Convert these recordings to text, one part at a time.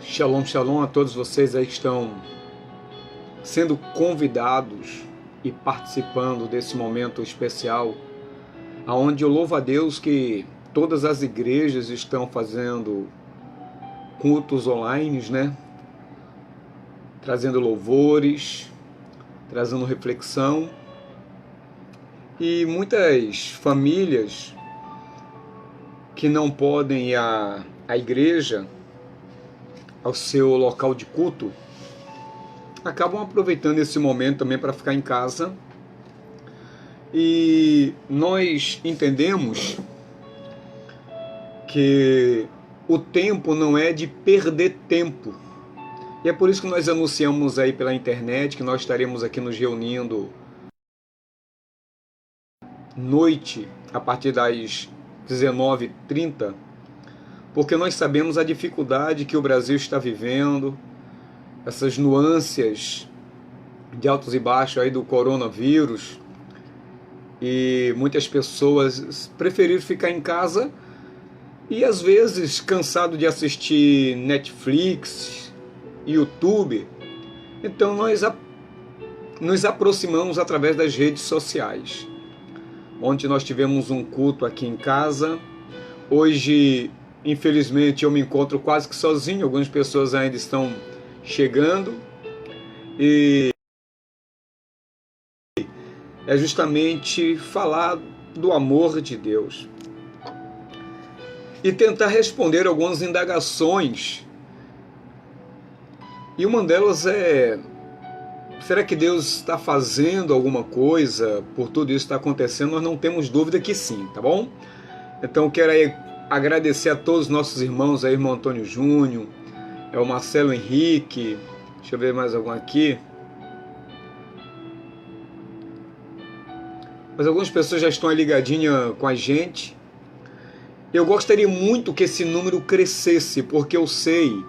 Shalom, shalom a todos vocês aí que estão sendo convidados e participando desse momento especial, aonde eu louvo a Deus que todas as igrejas estão fazendo cultos online, né? Trazendo louvores, trazendo reflexão, e muitas famílias que não podem ir à igreja, ao seu local de culto, acabam aproveitando esse momento também para ficar em casa. E nós entendemos que o tempo não é de perder tempo. E é por isso que nós anunciamos aí pela internet que nós estaremos aqui nos reunindo noite a partir das 19h30, porque nós sabemos a dificuldade que o Brasil está vivendo, essas nuances de altos e baixos aí do coronavírus, e muitas pessoas preferiram ficar em casa e às vezes cansado de assistir Netflix, YouTube. Então nós nos aproximamos através das redes sociais. Ontem nós tivemos um culto aqui em casa. Hoje, infelizmente, eu me encontro quase que sozinho. Algumas pessoas ainda estão chegando. E é justamente falar do amor de Deus e tentar responder algumas indagações. E uma delas é: será que Deus está fazendo alguma coisa por tudo isso que está acontecendo? Nós não temos dúvida que sim, tá bom? Então quero aí agradecer a todos os nossos irmãos, aí, irmão Antônio Júnior, o Marcelo Henrique, deixa eu ver mais algum aqui. Mas algumas pessoas já estão ligadinhas com a gente. Eu gostaria muito que esse número crescesse, porque eu sei,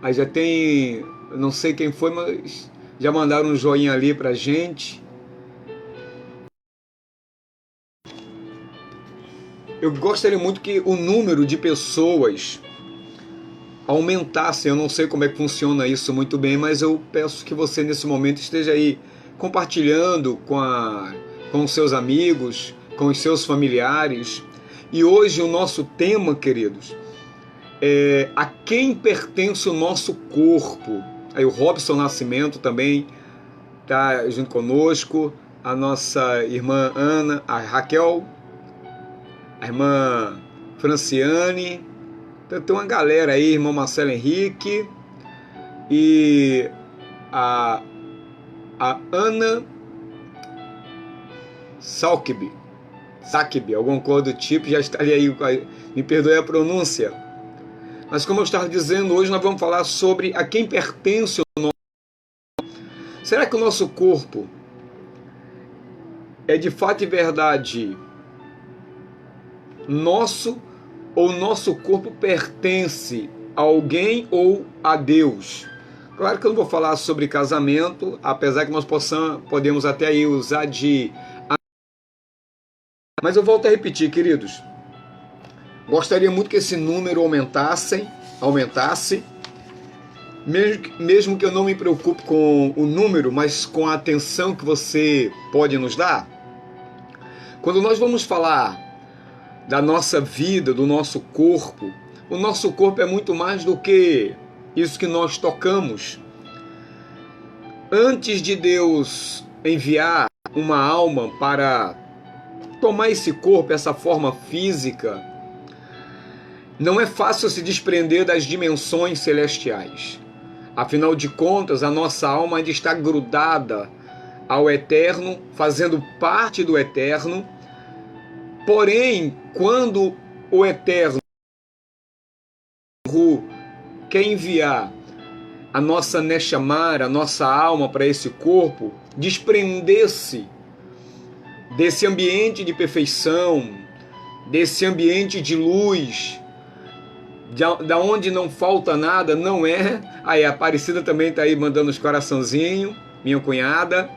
aí já tem, não sei quem foi, mas já mandaram um joinha ali pra gente. Eu gostaria muito que o número de pessoas aumentasse. Eu não sei como é que funciona isso muito bem, mas eu peço que você nesse momento esteja aí compartilhando com os seus amigos, com os seus familiares. E hoje o nosso tema, queridos, é: a quem pertence o nosso corpo? Aí o Robson Nascimento também está junto conosco, a nossa irmã Ana, a Raquel, a irmã Franciane, então, tem uma galera aí, irmão Marcelo Henrique e a Ana Salkby, alguma coisa do tipo, já estaria aí, me perdoe a pronúncia. Mas como eu estava dizendo, hoje nós vamos falar sobre a quem pertence o nosso. Será que o nosso corpo é de fato e verdade nosso, ou o nosso corpo pertence a alguém ou a Deus? Claro que eu não vou falar sobre casamento, apesar que nós podemos até aí usar de... Mas eu volto a repetir, queridos. Gostaria muito que esse número aumentasse, mesmo que eu não me preocupe com o número, mas com a atenção que você pode nos dar. Quando nós vamos falar da nossa vida, do nosso corpo, o nosso corpo é muito mais do que isso que nós tocamos. Antes de Deus enviar uma alma para tomar esse corpo, essa forma física, não é fácil se desprender das dimensões celestiais. Afinal de contas, a nossa alma ainda está grudada ao eterno, fazendo parte do eterno. Porém, quando o eterno quer enviar a nossa Neshamar, a nossa alma para esse corpo, desprender-se desse ambiente de perfeição, desse ambiente de luz, da onde não falta nada, não é? Aí a Aparecida também está aí mandando os coraçãozinhos, minha cunhada,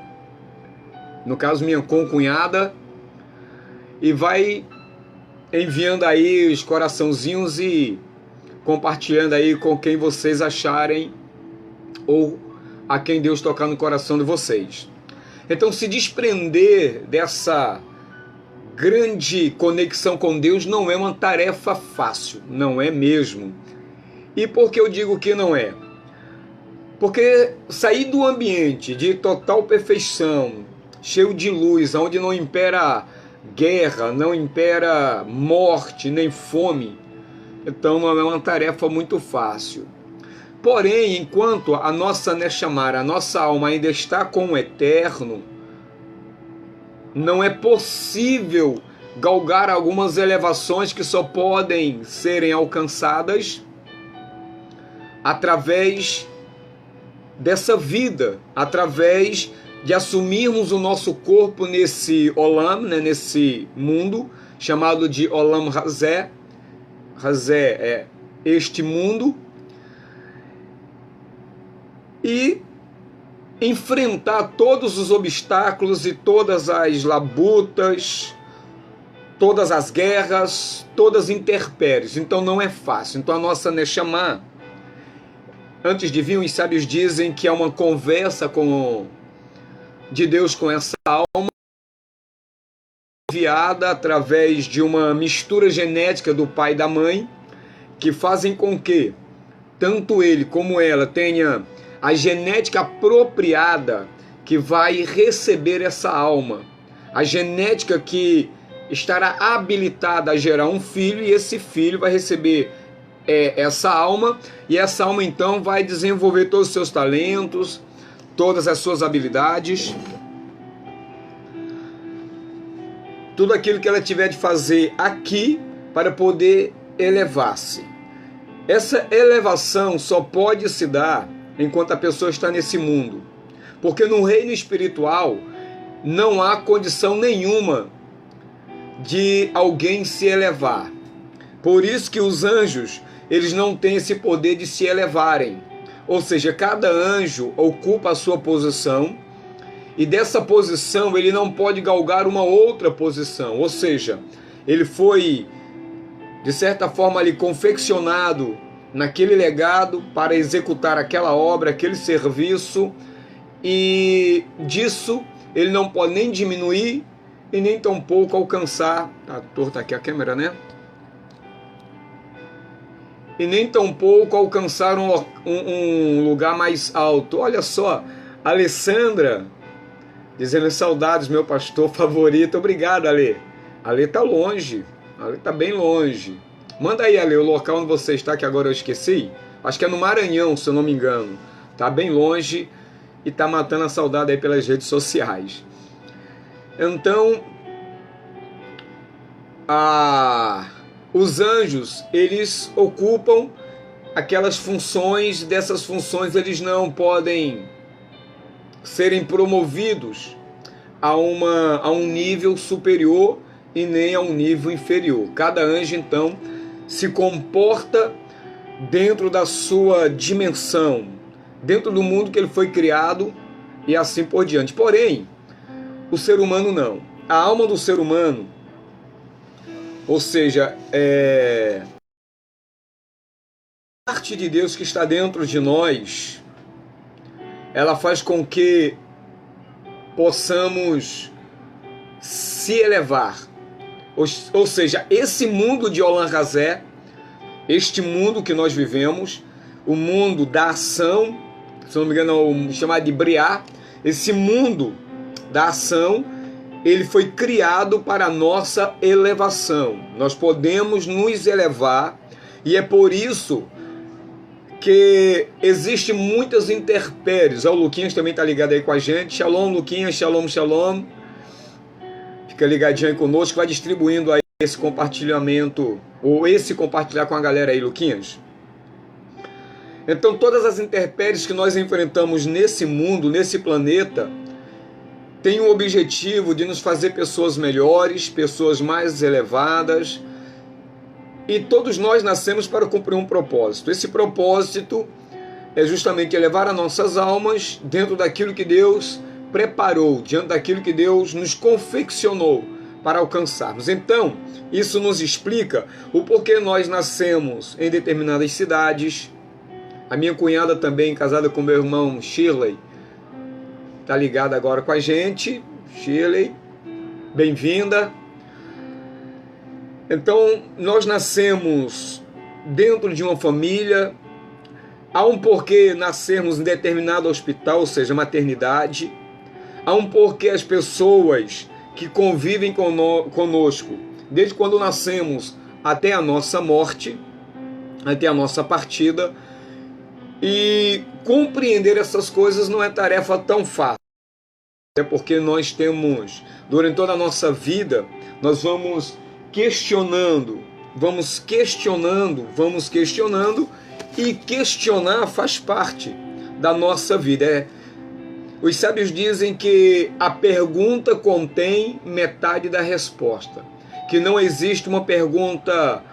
no caso minha concunhada, e vai enviando aí os coraçãozinhos e compartilhando aí com quem vocês acharem ou a quem Deus tocar no coração de vocês. Então, se desprender dessa grande conexão com Deus não é uma tarefa fácil, não é mesmo. E por que eu digo que não é? Porque sair do ambiente de total perfeição, cheio de luz, onde não impera guerra, não impera morte, nem fome, então não é uma tarefa muito fácil. Porém, enquanto a nossa Neshamar, a nossa alma ainda está com o Eterno, não é possível galgar algumas elevações que só podem serem alcançadas através dessa vida, através de assumirmos o nosso corpo nesse Olam, né, nesse mundo, chamado de Olam Hazé. Hazé é este mundo, e enfrentar todos os obstáculos e todas as labutas, todas as guerras, todas as intempéries. Então não é fácil. Então a nossa Neshama, antes de vir, os sábios dizem que é uma conversa de Deus com essa alma, enviada através de uma mistura genética do pai e da mãe, que fazem com que tanto ele como ela tenha a genética apropriada que vai receber essa alma, a genética que estará habilitada a gerar um filho, e esse filho vai receber essa alma, e essa alma então vai desenvolver todos os seus talentos, todas as suas habilidades, tudo aquilo que ela tiver de fazer aqui para poder elevar-se. Essa elevação só pode se dar enquanto a pessoa está nesse mundo, porque no reino espiritual não há condição nenhuma de alguém se elevar. Por isso que os anjos, eles não têm esse poder de se elevarem, ou seja, cada anjo ocupa a sua posição, e dessa posição ele não pode galgar uma outra posição, ou seja, ele foi de certa forma ali confeccionado naquele legado para executar aquela obra, aquele serviço, e disso ele não pode nem diminuir e nem tampouco alcançar, tá torta aqui a câmera, né? E nem tampouco alcançar um lugar mais alto. Olha só, Alessandra dizendo saudades, meu pastor favorito. Obrigado, Ale. Ale tá longe, Ale tá bem longe. Manda aí, Ale, o local onde você está, que agora eu esqueci. Acho que é no Maranhão, se eu não me engano. Tá bem longe e tá matando a saudade aí pelas redes sociais. Então, os anjos, eles ocupam aquelas funções, dessas funções eles não podem serem promovidos a um nível superior e nem a um nível inferior. Cada anjo, então, se comporta dentro da sua dimensão, dentro do mundo que ele foi criado e assim por diante. Porém, o ser humano não. A alma do ser humano, ou seja, a parte de Deus que está dentro de nós, ela faz com que possamos se elevar. Ou seja, esse mundo de Olam Hazé, este mundo que nós vivemos, o mundo da ação, se não me engano, chamado de Briá, esse mundo da ação, ele foi criado para a nossa elevação. Nós podemos nos elevar, e é por isso que existem muitas intempéries. O Luquinhas também está ligado aí com a gente. Shalom, Luquinhas, shalom, shalom. Fica ligadinho aí conosco, vai distribuindo aí esse compartilhamento, ou esse compartilhar com a galera aí, Luquinhas. Então, todas as intempéries que nós enfrentamos nesse mundo, nesse planeta, tem o objetivo de nos fazer pessoas melhores, pessoas mais elevadas, e todos nós nascemos para cumprir um propósito. Esse propósito é justamente elevar as nossas almas dentro daquilo que Deus preparou, diante daquilo que Deus nos confeccionou para alcançarmos. Então, isso nos explica o porquê nós nascemos em determinadas cidades. A minha cunhada também, casada com meu irmão Shirley, está ligada agora com a gente. Shirley, bem-vinda. Então, nós nascemos dentro de uma família. Há um porquê nascermos em determinado hospital, ou seja, maternidade. Há um porquê as pessoas que convivem conosco, desde quando nascemos até a nossa morte, até a nossa partida. E compreender essas coisas não é tarefa tão fácil. É porque nós temos, durante toda a nossa vida, nós vamos questionando, e questionar faz parte da nossa vida. Os sábios dizem que a pergunta contém metade da resposta, que não existe uma pergunta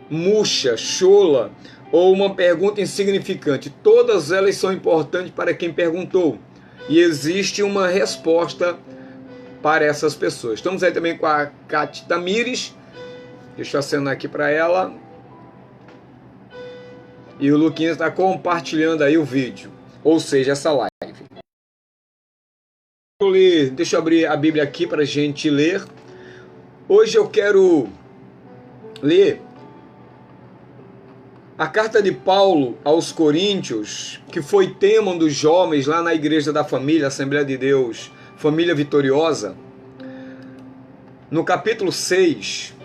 murcha, chola, ou uma pergunta insignificante. Todas elas são importantes para quem perguntou, e existe uma resposta para essas pessoas. Estamos aí também com a Kate Tamires. Deixa eu acenar aqui para ela. E o Luquinhas está compartilhando aí o vídeo, ou seja, essa live. Deixa eu abrir a Bíblia aqui para a gente ler. Hoje eu quero ler a carta de Paulo aos Coríntios, que foi tema dos jovens lá na Igreja da Família, Assembleia de Deus, Família Vitoriosa, no capítulo 6.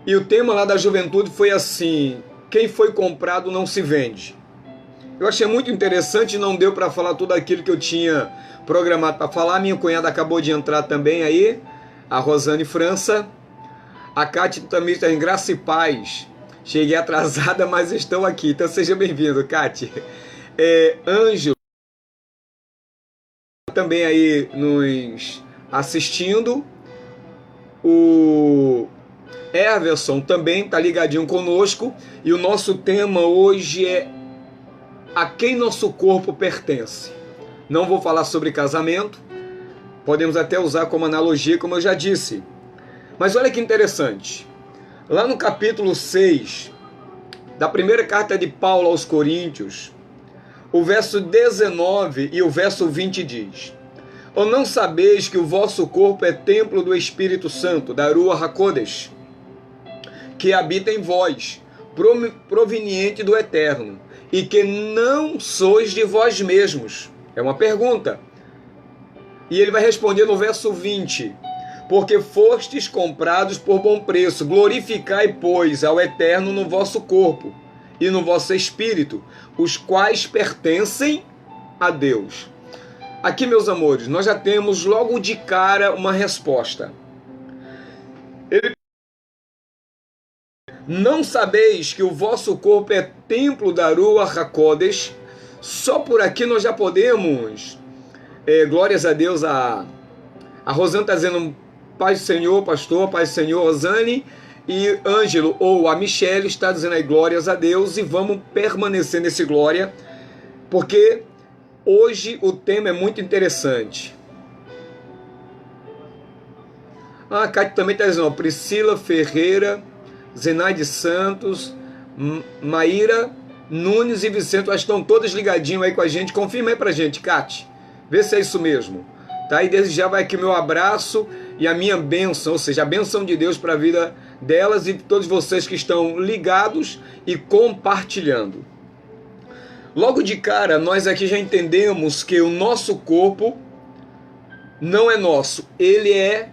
E o tema lá da juventude foi assim: quem foi comprado não se vende. Eu achei muito interessante, não deu para falar tudo aquilo que eu tinha programado para falar. Minha cunhada acabou de entrar também aí, a Rosane França. A Cátia também está em graça e paz. Cheguei atrasada, mas estou aqui. Então seja bem-vindo, Cátia. Ângelo também aí nos assistindo. O Everson também está ligadinho conosco. E o nosso tema hoje é: a quem nosso corpo pertence. Não vou falar sobre casamento, podemos até usar como analogia, como eu já disse. Mas olha que interessante, lá no capítulo 6 da primeira carta de Paulo aos Coríntios, o verso 19 e o verso 20 diz: ou não sabeis que o vosso corpo é templo do Espírito Santo, da Ruach HaKodesh, que habita em vós, proveniente do Eterno, e que não sois de vós mesmos? É uma pergunta. E ele vai responder no verso 20: porque fostes comprados por bom preço, glorificai, pois, ao Eterno no vosso corpo e no vosso espírito, os quais pertencem a Deus. Aqui, meus amores, nós já temos logo de cara uma resposta. Não sabeis que o vosso corpo é templo da Ruach HaKodesh? Só por aqui nós já podemos, glórias a Deus, a Rosane está dizendo paz do Senhor, pastor, paz do Senhor, Rosane, e Ângelo, ou a Michele, está dizendo aí glórias a Deus, e vamos permanecer nesse glória, porque hoje o tema é muito interessante. A Cátia também está dizendo, Priscila Ferreira, Zenaide Santos, Maíra Nunes e Vicente, elas estão todas ligadinhos aí com a gente. Confirma aí pra gente, Cátia, vê se é isso mesmo, tá? E desde já vai aqui o meu abraço e a minha bênção, ou seja, a bênção de Deus para a vida delas e de todos vocês que estão ligados e compartilhando. Logo de cara, nós aqui já entendemos que o nosso corpo não é nosso, ele é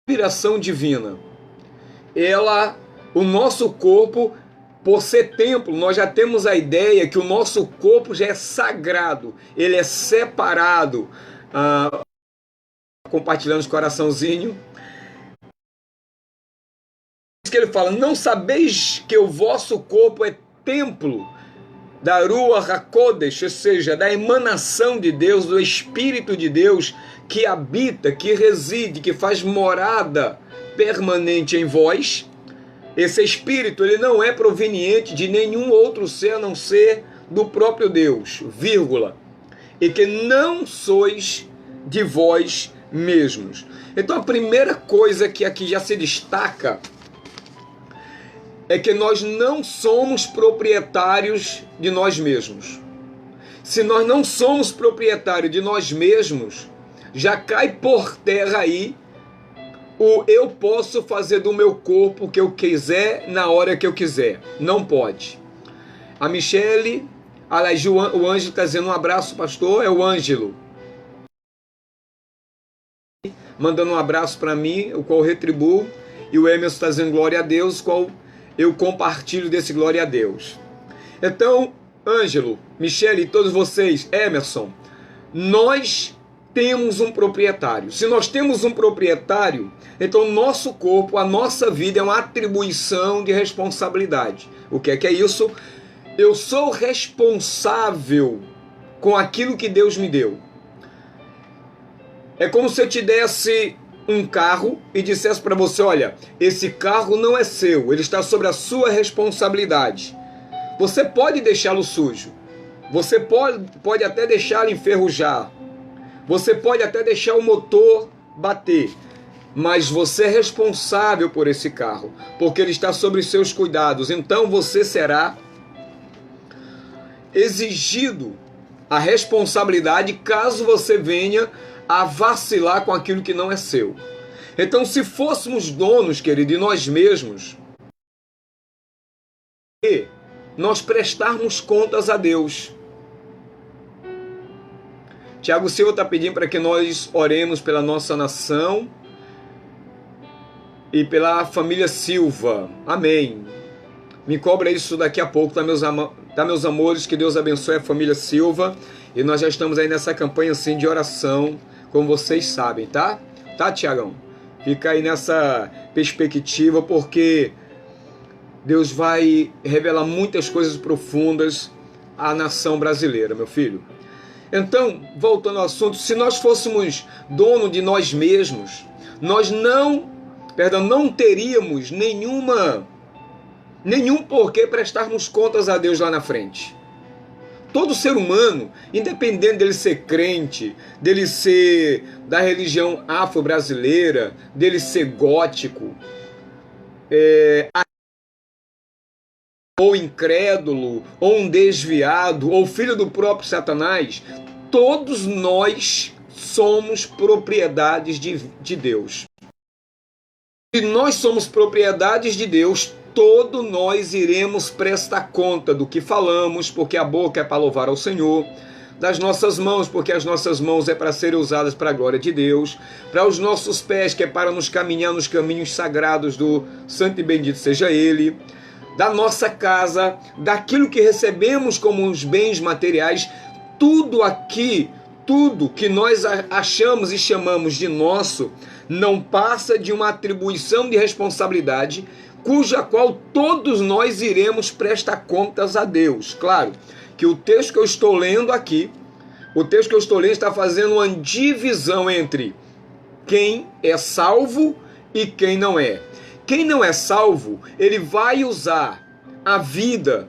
inspiração divina. O nosso corpo, por ser templo, nós já temos a ideia que o nosso corpo já é sagrado, ele é separado. Compartilhando os coraçãozinhos. Que ele fala, não sabeis que o vosso corpo é templo da Ruach HaKodesh, ou seja, da emanação de Deus, do Espírito de Deus, que habita, que reside, que faz morada permanente em vós. Esse espírito, ele não é proveniente de nenhum outro ser a não ser do próprio Deus, vírgula, e que não sois de vós mesmos. Então a primeira coisa que aqui já se destaca é que nós não somos proprietários de nós mesmos. Se nós não somos proprietários de nós mesmos, já cai por terra aí o eu posso fazer do meu corpo o que eu quiser na hora que eu quiser. Não pode. A Michele, aliás, o Ângelo está dizendo um abraço, pastor, é o Ângelo. Mandando um abraço para mim, o qual eu retribuo, e o Emerson está dizendo glória a Deus, o qual eu compartilho desse glória a Deus. Então, Ângelo, Michele e todos vocês, Emerson, nós temos um proprietário. Se nós temos um proprietário, então nosso corpo, a nossa vida é uma atribuição de responsabilidade. O que é isso? Eu sou responsável com aquilo que Deus me deu. É como se eu te desse um carro e dissesse para você, olha, esse carro não é seu, ele está sobre a sua responsabilidade. Você pode deixá-lo sujo, você pode até deixá-lo enferrujar, você pode até deixar o motor bater, mas você é responsável por esse carro, porque ele está sob os seus cuidados. Então você será exigido a responsabilidade caso você venha a vacilar com aquilo que não é seu. Então, se fôssemos donos, querido, de nós mesmos, e nós prestarmos contas a Deus. Tiago Silva está pedindo para que nós oremos pela nossa nação e pela família Silva. Amém. Me cobra isso daqui a pouco, tá, meus amores? Que Deus abençoe a família Silva. E nós já estamos aí nessa campanha assim de oração, como vocês sabem, tá? Tá, Tiagão? Fica aí nessa perspectiva, porque Deus vai revelar muitas coisas profundas à nação brasileira, meu filho. Então, voltando ao assunto, se nós fôssemos dono de nós mesmos, nós não teríamos nenhum porquê prestarmos contas a Deus lá na frente. Todo ser humano, independente dele ser crente, dele ser da religião afro-brasileira, dele ser gótico, ou incrédulo, ou um desviado, ou filho do próprio Satanás, todos nós somos propriedades de Deus. Se nós somos propriedades de Deus, todos nós iremos prestar conta do que falamos, porque a boca é para louvar ao Senhor, das nossas mãos, porque as nossas mãos é para serem usadas para a glória de Deus, para os nossos pés, que é para nos caminhar nos caminhos sagrados do Santo e Bendito seja Ele, da nossa casa, daquilo que recebemos como os bens materiais, tudo aqui, tudo que nós achamos e chamamos de nosso, não passa de uma atribuição de responsabilidade, cuja qual todos nós iremos prestar contas a Deus. Claro que o texto que eu estou lendo aqui, está fazendo uma divisão entre quem é salvo e quem não é. Quem não é salvo, ele vai usar a vida,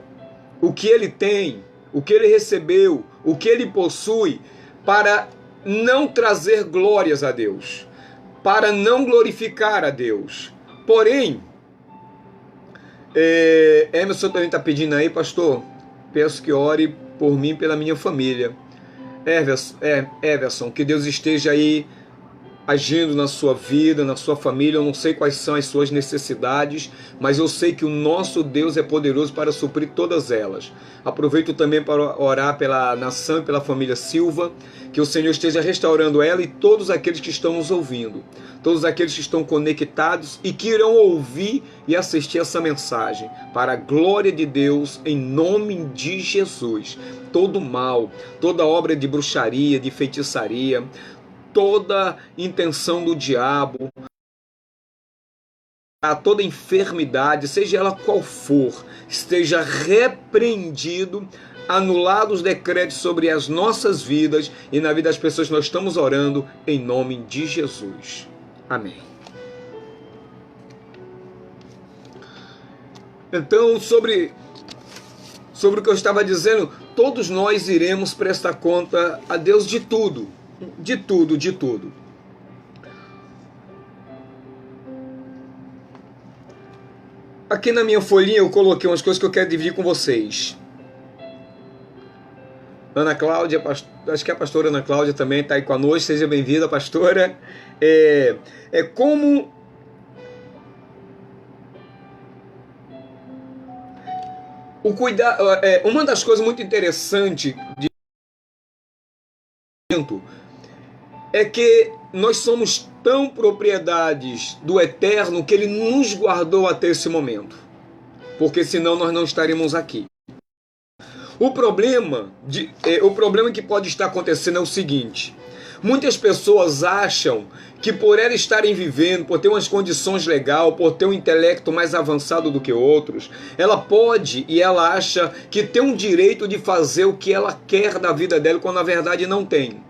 o que ele tem, o que ele recebeu, o que ele possui, para não trazer glórias a Deus, para não glorificar a Deus. Porém, Emerson também está pedindo aí, pastor, peço que ore por mim e pela minha família. Everson, que Deus esteja aí agindo na sua vida, na sua família. Eu não sei quais são as suas necessidades, mas eu sei que o nosso Deus é poderoso para suprir todas elas. Aproveito também para orar pela nação e pela família Silva, que o Senhor esteja restaurando ela e todos aqueles que estão nos ouvindo, todos aqueles que estão conectados e que irão ouvir e assistir essa mensagem, para a glória de Deus, em nome de Jesus. Todo mal, toda obra de bruxaria, de feitiçaria, toda intenção do diabo, toda enfermidade, seja ela qual for, esteja repreendido, anulado os decretos sobre as nossas vidas e na vida das pessoas que nós estamos orando, em nome de Jesus. Amém. Então, sobre o que eu estava dizendo, todos nós iremos prestar conta a Deus de tudo. De tudo, de tudo. Aqui na minha folhinha eu coloquei umas coisas que eu quero dividir com vocês. Ana Cláudia, acho que a pastora Ana Cláudia também está aí conosco, seja bem-vinda, pastora. Como o cuidado, uma das coisas muito interessantes é que nós somos tão propriedades do Eterno que Ele nos guardou até esse momento, porque senão nós não estaríamos aqui. O problema que pode estar acontecendo é o seguinte: muitas pessoas acham que por elas estarem vivendo, por ter umas condições legais, por ter um intelecto mais avançado do que outros, ela pode e ela acha que tem um direito de fazer o que ela quer da vida dela, quando na verdade não tem.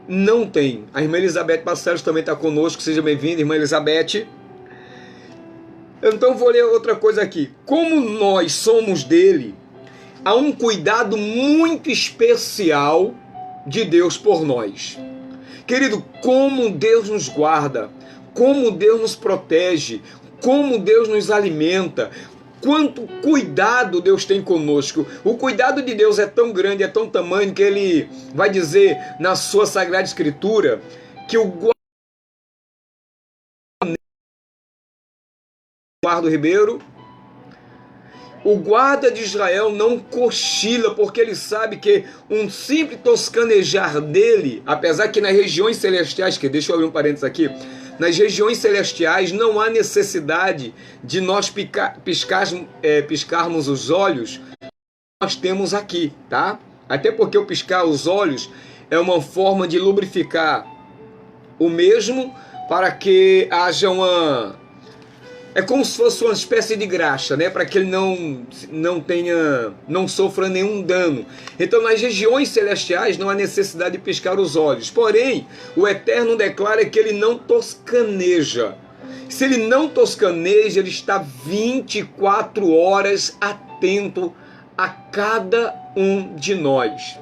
Não tem. A irmã Elizabeth Barcelos também está conosco, seja bem-vinda, irmã Elizabeth. Então vou ler outra coisa aqui. Como nós somos dele, há um cuidado muito especial de Deus por nós. Querido, como Deus nos guarda, como Deus nos protege, como Deus nos alimenta, quanto cuidado Deus tem conosco. O cuidado de Deus é tão grande, é tão tamanho, que Ele vai dizer na sua Sagrada Escritura que o guarda Ribeiro, o guarda de Israel não cochila, porque ele sabe que um simples toscanejar dele, apesar que nas regiões celestiais, que deixa eu abrir um parênteses aqui, nas regiões celestiais não há necessidade de nós piscarmos os olhos, nós temos aqui, tá? Até porque o piscar os olhos é uma forma de lubrificar o mesmo, para que haja uma... É como se fosse uma espécie de graxa, né? Para que ele não sofra nenhum dano. Então, nas regiões celestiais não há necessidade de piscar os olhos. Porém, o Eterno declara que ele não toscaneja. Se ele não toscaneja, ele está 24 horas atento a cada um de nós.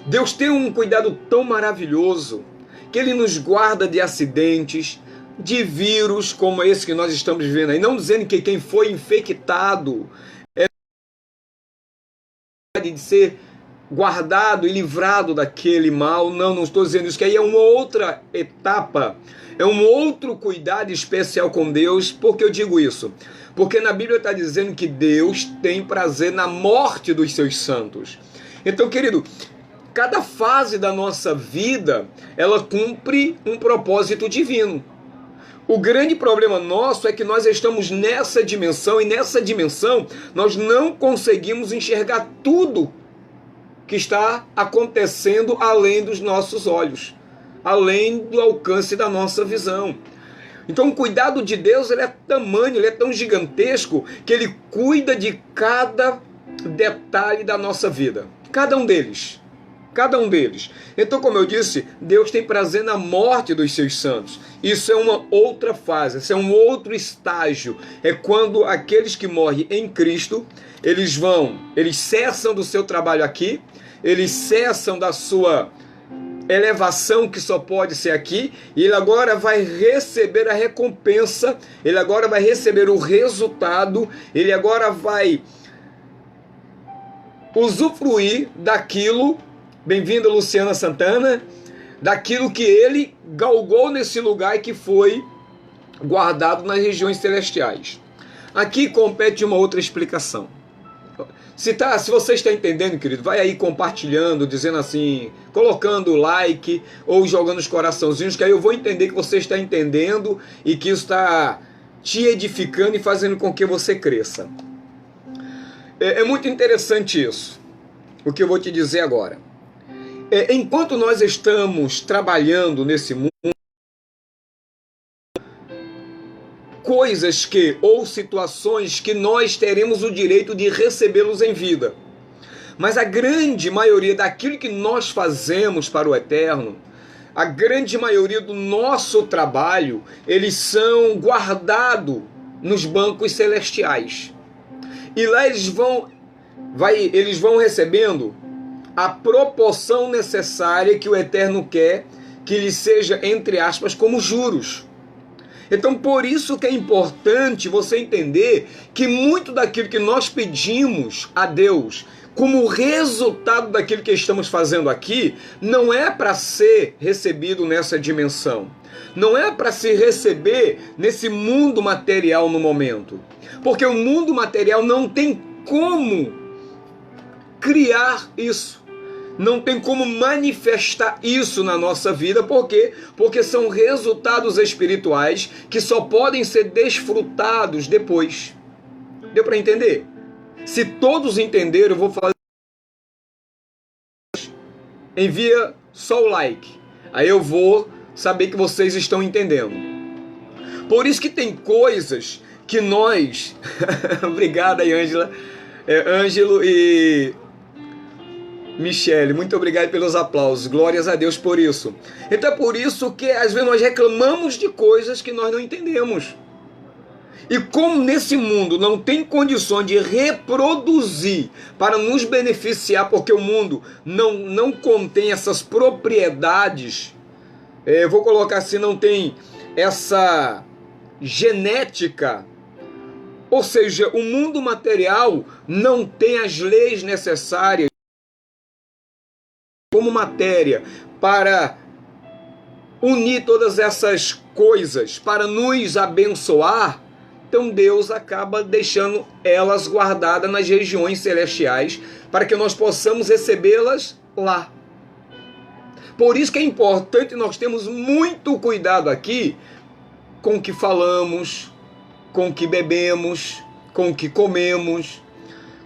Deus tem um cuidado tão maravilhoso que ele nos guarda de acidentes, de vírus como esse que nós estamos vivendo aí, não dizendo que quem foi infectado é de ser guardado e livrado daquele mal, não estou dizendo isso, que aí é uma outra etapa, é um outro cuidado especial com Deus. Por que eu digo isso? Porque na Bíblia está dizendo que Deus tem prazer na morte dos seus santos. Então, querido, cada fase da nossa vida, ela cumpre um propósito divino. O grande problema nosso é que nós estamos nessa dimensão, e nessa dimensão nós não conseguimos enxergar tudo que está acontecendo além dos nossos olhos, além do alcance da nossa visão. Então o cuidado de Deus, ele é tamanho, ele é tão gigantesco, que ele cuida de cada detalhe da nossa vida, cada um deles. Cada um deles. Então, como eu disse, Deus tem prazer na morte dos seus santos. Isso é uma outra fase, isso é um outro estágio. É quando aqueles que morrem em Cristo, eles cessam do seu trabalho aqui, eles cessam da sua elevação, que só pode ser aqui, e ele agora vai receber a recompensa, ele agora vai receber o resultado, ele agora vai usufruir daquilo. Bem-vinda, Luciana Santana, daquilo que ele galgou nesse lugar e que foi guardado nas regiões celestiais. Aqui compete uma outra explicação. Se você está entendendo, querido, vai aí compartilhando, dizendo assim, colocando like ou jogando os coraçãozinhos, que aí eu vou entender que você está entendendo e que isso está te edificando e fazendo com que você cresça. É muito interessante isso, o que eu vou te dizer agora. Enquanto nós estamos trabalhando nesse mundo, coisas ou situações que nós teremos o direito de recebê-los em vida. Mas a grande maioria daquilo que nós fazemos para o Eterno, a grande maioria do nosso trabalho, eles são guardados nos bancos celestiais. E lá eles vão recebendo a proporção necessária que o Eterno quer que lhe seja, entre aspas, como juros. Então, por isso que é importante você entender que muito daquilo que nós pedimos a Deus, como resultado daquilo que estamos fazendo aqui, não é para ser recebido nessa dimensão. Não é para se receber nesse mundo material no momento. Porque o mundo material não tem como criar isso. Não tem como manifestar isso na nossa vida. Por quê? Porque são resultados espirituais que só podem ser desfrutados depois. Deu para entender? Se todos entenderam, eu vou fazer. Envia só o like. Aí eu vou saber que vocês estão entendendo. Por isso que tem coisas que nós... Obrigado aí, Ângela. Ângelo e... Michele, muito obrigado pelos aplausos, glórias a Deus por isso. Então é por isso que às vezes nós reclamamos de coisas que nós não entendemos. E como nesse mundo não tem condições de reproduzir para nos beneficiar, porque o mundo não contém essas propriedades, eu vou colocar assim, não tem essa genética, ou seja, o mundo material não tem as leis necessárias como matéria para unir todas essas coisas, para nos abençoar. Então Deus acaba deixando elas guardadas nas regiões celestiais para que nós possamos recebê-las lá. Por isso que é importante nós termos muito cuidado aqui com o que falamos, com o que bebemos, com o que comemos,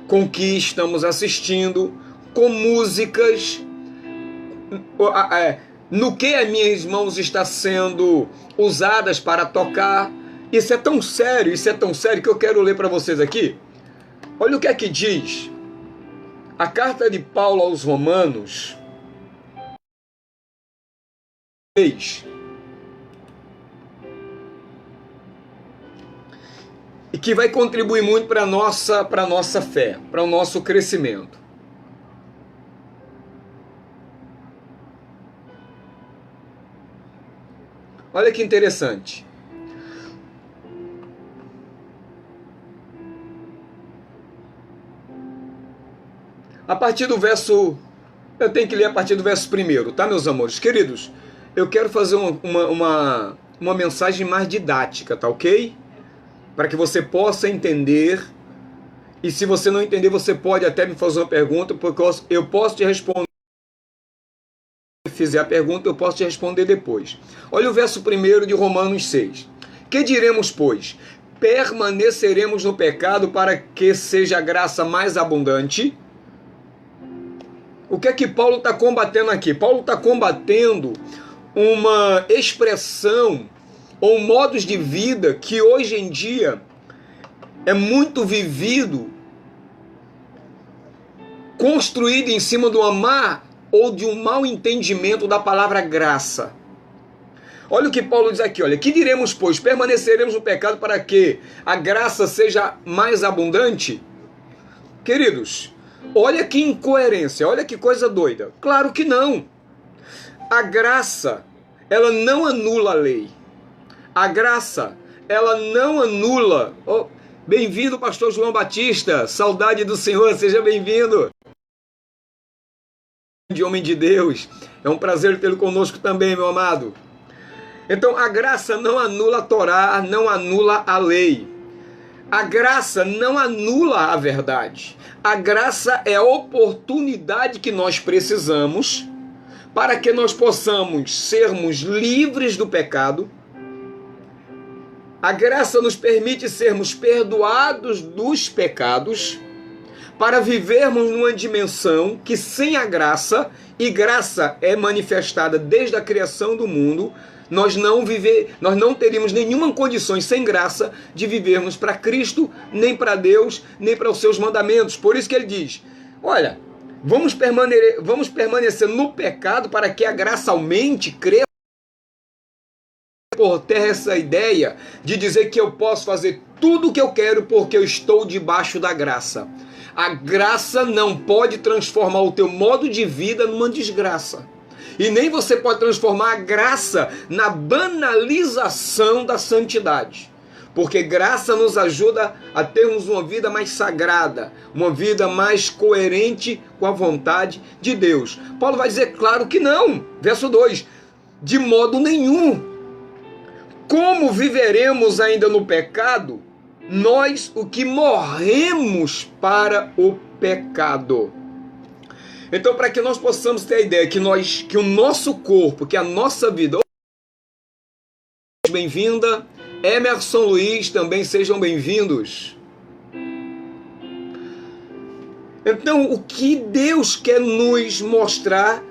com o que estamos assistindo, com músicas, no que as minhas mãos estão sendo usadas para tocar. Isso é tão sério que eu quero ler para vocês aqui. Olha o que é que diz a carta de Paulo aos Romanos 6. E que vai contribuir muito para a nossa fé, para o nosso crescimento. Olha que interessante. A partir do verso... Eu tenho que ler a partir do verso 1, tá, meus amores? Queridos, eu quero fazer uma mensagem mais didática, tá ok? Para que você possa entender. E se você não entender, você pode até me fazer uma pergunta, porque eu posso te responder. Fizer a pergunta, eu posso te responder depois. Olha o verso 1 de Romanos 6. Que diremos, pois? Permaneceremos no pecado para que seja a graça mais abundante? O que é que Paulo está combatendo aqui? Paulo está combatendo uma expressão ou modos de vida que hoje em dia é muito vivido, construído em cima de uma má ou de um mau entendimento da palavra graça. Olha o que Paulo diz aqui, olha, que diremos, pois, permaneceremos no pecado para que a graça seja mais abundante? Queridos, olha que incoerência, olha que coisa doida. Claro que não. A graça, ela não anula a lei. A graça, ela não anula... Oh, bem-vindo, pastor João Batista, saudade do Senhor, seja bem-vindo. De homem de Deus, é um prazer tê-lo conosco também, meu amado. Então a graça não anula a Torá, não anula a lei. A graça não anula a verdade. A graça é a oportunidade que nós precisamos para que nós possamos sermos livres do pecado. A graça nos permite sermos perdoados dos pecados, para vivermos numa dimensão que sem a graça, e graça é manifestada desde a criação do mundo, nós não teríamos nenhuma condição sem graça de vivermos para Cristo, nem para Deus, nem para os seus mandamentos. Por isso que ele diz, olha, vamos permanecer no pecado para que a graça aumente, cresça, por terra essa ideia de dizer que eu posso fazer tudo o que eu quero porque eu estou debaixo da graça. A graça não pode transformar o teu modo de vida numa desgraça. E nem você pode transformar a graça na banalização da santidade. Porque graça nos ajuda a termos uma vida mais sagrada, uma vida mais coerente com a vontade de Deus. Paulo vai dizer, claro que não. Verso 2, de modo nenhum. Como viveremos ainda no pecado, nós o que morremos para o pecado? Então, para que nós possamos ter a ideia que o nosso corpo, que a nossa vida... Bem-vinda, Emerson Luiz, também sejam bem-vindos. Então, o que Deus quer nos mostrar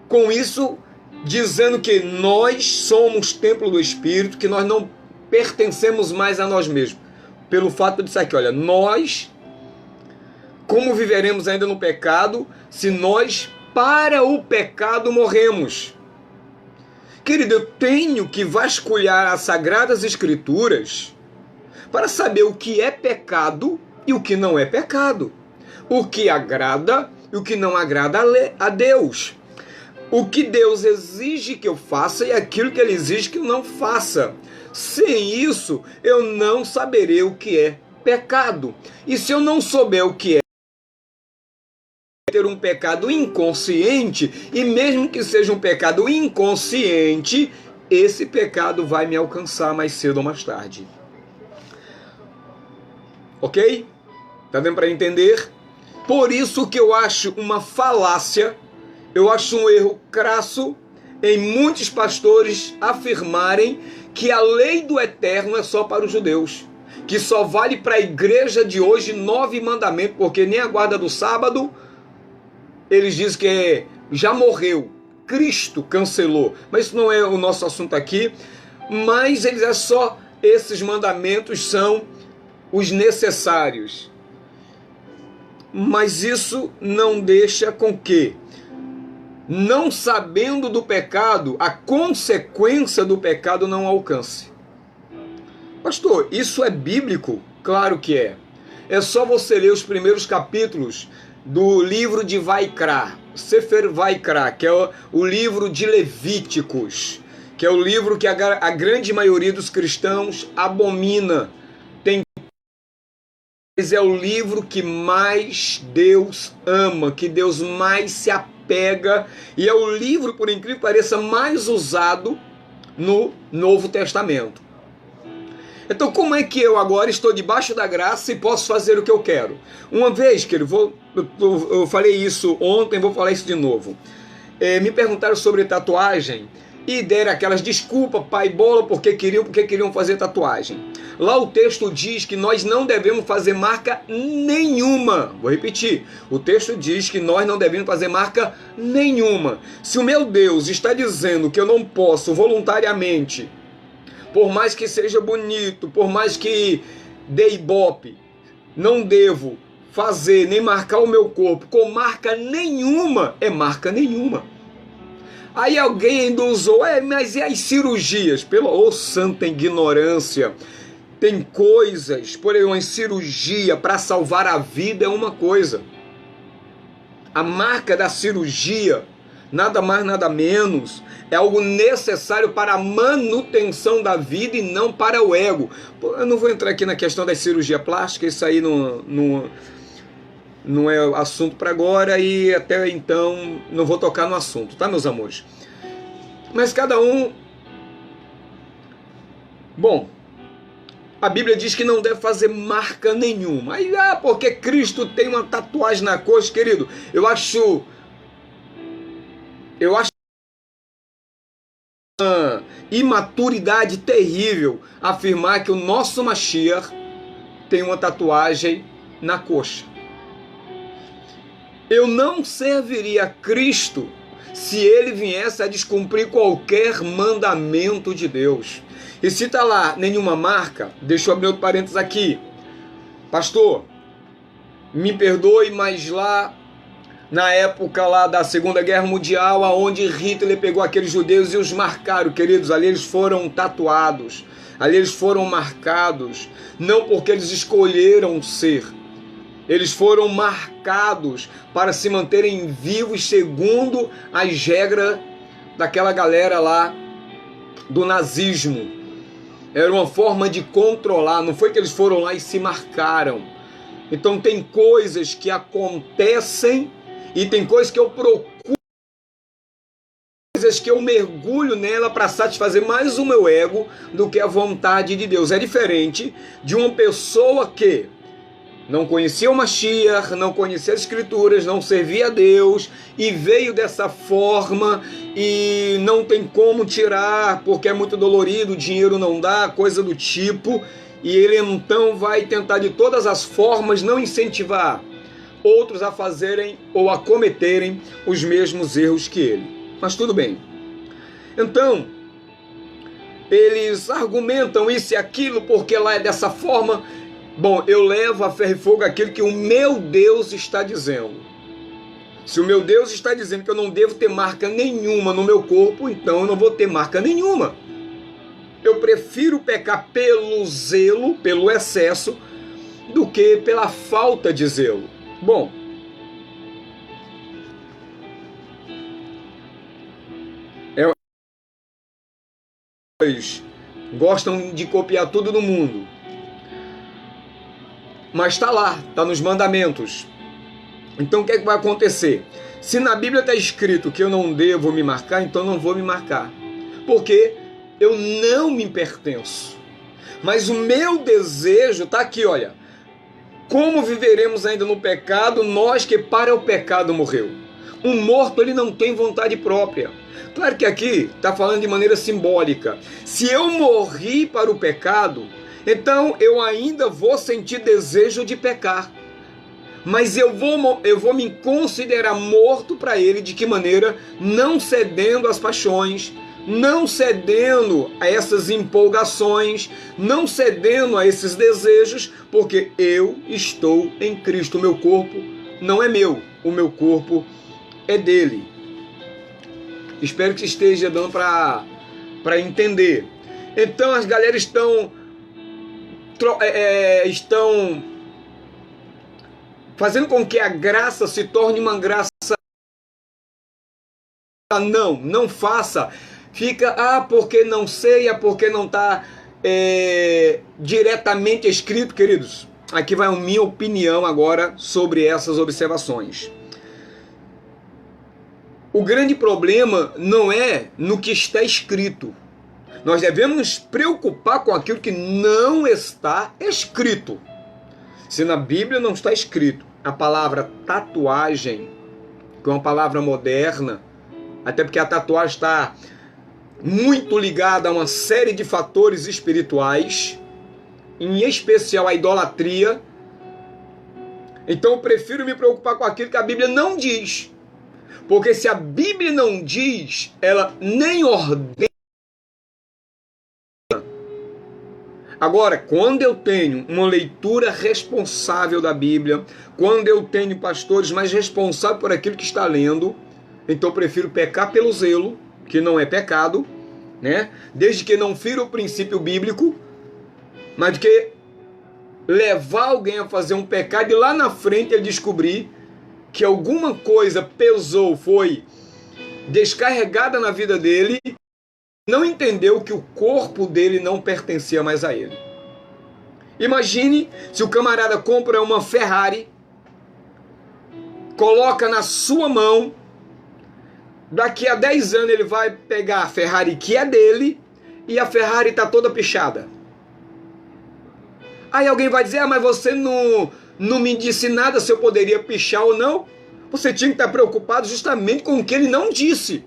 com isso, dizendo que nós somos templo do Espírito, que nós não pertencemos mais a nós mesmos. Pelo fato de dizer aqui, olha, nós, como viveremos ainda no pecado, se nós para o pecado morremos? Querido, eu tenho que vasculhar as Sagradas Escrituras para saber o que é pecado e o que não é pecado. O que agrada e o que não agrada a Deus. O que Deus exige que eu faça e aquilo que Ele exige que eu não faça. Sem isso, eu não saberei o que é pecado. E se eu não souber o que é ter um pecado inconsciente, e mesmo que seja um pecado inconsciente, esse pecado vai me alcançar mais cedo ou mais tarde. Ok? Tá dando para entender? Por isso que eu acho uma falácia, eu acho um erro crasso em muitos pastores afirmarem que a lei do eterno é só para os judeus, que só vale para a igreja de hoje 9 mandamentos, porque nem a guarda do sábado, eles dizem que já morreu, Cristo cancelou, mas isso não é o nosso assunto aqui, mas eles é só, esses mandamentos são os necessários. Mas isso não deixa com que, não sabendo do pecado, a consequência do pecado não alcance. Pastor, isso é bíblico? Claro que é. É só você ler os primeiros capítulos do livro de Vaikra, Sefer Vaikra, que é o livro de Levíticos, que é o livro que a grande maioria dos cristãos abomina. Mas é o livro que mais Deus ama, que Deus mais se apega, e é o livro, por incrível que pareça, mais usado no Novo Testamento. Então, como é que eu agora estou debaixo da graça e posso fazer o que eu quero? Uma vez, que eu falei isso ontem, vou falar isso de novo. Me perguntaram sobre tatuagem e deram aquelas desculpas, pai bola, porque queriam fazer tatuagem. Lá o texto diz que nós não devemos fazer marca nenhuma. Vou repetir. O texto diz que nós não devemos fazer marca nenhuma. Se o meu Deus está dizendo que eu não posso voluntariamente, por mais que seja bonito, por mais que dê ibope, não devo fazer nem marcar o meu corpo com marca nenhuma, é marca nenhuma. Aí alguém ainda usou, mas e as cirurgias? Pela santa ignorância. Tem coisas, por exemplo, uma cirurgia para salvar a vida é uma coisa. A marca da cirurgia, nada mais, nada menos, é algo necessário para a manutenção da vida e não para o ego. Eu não vou entrar aqui na questão da cirurgia plástica, isso aí não é assunto para agora e até então não vou tocar no assunto, tá, meus amores? Mas cada um... Bom, a Bíblia diz que não deve fazer marca nenhuma. Aí, porque Cristo tem uma tatuagem na coxa, querido, eu acho uma imaturidade terrível afirmar que o nosso Mashiach tem uma tatuagem na coxa. Eu não serviria a Cristo se ele viesse a descumprir qualquer mandamento de Deus. E se está lá nenhuma marca, deixa eu abrir outro parênteses aqui. Pastor, me perdoe, mas lá na época lá da Segunda Guerra Mundial, aonde Hitler pegou aqueles judeus e os marcaram, queridos, ali eles foram tatuados, ali eles foram marcados, não porque eles escolheram ser, eles foram marcados para se manterem vivos segundo as regras daquela galera lá do nazismo. Era uma forma de controlar, não foi que eles foram lá e se marcaram. Então tem coisas que acontecem e tem coisas que eu procuro, coisas que eu mergulho nela para satisfazer mais o meu ego do que a vontade de Deus. É diferente de uma pessoa que não conhecia o Mashiach, não conhecia as Escrituras, não servia a Deus e veio dessa forma e não tem como tirar porque é muito dolorido, o dinheiro não dá, coisa do tipo, e ele então vai tentar de todas as formas não incentivar outros a fazerem ou a cometerem os mesmos erros que ele. Mas tudo bem. Então, eles argumentam isso e aquilo porque lá é dessa forma. Bom, eu levo a ferro e fogo aquilo que o meu Deus está dizendo. Se o meu Deus está dizendo que eu não devo ter marca nenhuma no meu corpo, então eu não vou ter marca nenhuma. Eu prefiro pecar pelo zelo, pelo excesso, do que pela falta de zelo. Bom, eles gostam de copiar tudo no mundo. Mas está lá, está nos mandamentos. Então o que é que vai acontecer? Se na Bíblia está escrito que eu não devo me marcar, então eu não vou me marcar. Porque eu não me pertenço. Mas o meu desejo está aqui, olha. Como viveremos ainda no pecado, nós que para o pecado morreu? Um morto, ele não tem vontade própria. Claro que aqui está falando de maneira simbólica. Se eu morri para o pecado, então eu ainda vou sentir desejo de pecar. Mas eu vou me considerar morto para ele. De que maneira? Não cedendo às paixões, não cedendo a essas empolgações, não cedendo a esses desejos, porque eu estou em Cristo. O meu corpo não é meu, o meu corpo é dele. Espero que esteja dando para entender. Então as galera estão fazendo com que a graça se torne uma graça. Não faça. Fica, porque não sei, porque não está diretamente escrito, queridos. Aqui vai a minha opinião agora sobre essas observações. O grande problema não é no que está escrito. Nós devemos nos preocupar com aquilo que não está escrito. Se na Bíblia não está escrito a palavra tatuagem, que é uma palavra moderna, até porque a tatuagem está muito ligada a uma série de fatores espirituais, em especial a idolatria. Então eu prefiro me preocupar com aquilo que a Bíblia não diz. Porque se a Bíblia não diz, ela nem ordena. Agora, quando eu tenho uma leitura responsável da Bíblia, quando eu tenho pastores mais responsáveis por aquilo que está lendo, então eu prefiro pecar pelo zelo, que não é pecado, né? Desde que não fira o princípio bíblico, mas de que levar alguém a fazer um pecado e lá na frente ele descobrir que alguma coisa pesou, foi descarregada na vida dele, não entendeu que o corpo dele não pertencia mais a ele. Imagine se o camarada compra uma Ferrari, coloca na sua mão, daqui a 10 anos ele vai pegar a Ferrari que é dele e a Ferrari está toda pichada. Aí alguém vai dizer, mas você não me disse nada se eu poderia pichar ou não. Você tinha que estar preocupado justamente com o que ele não disse.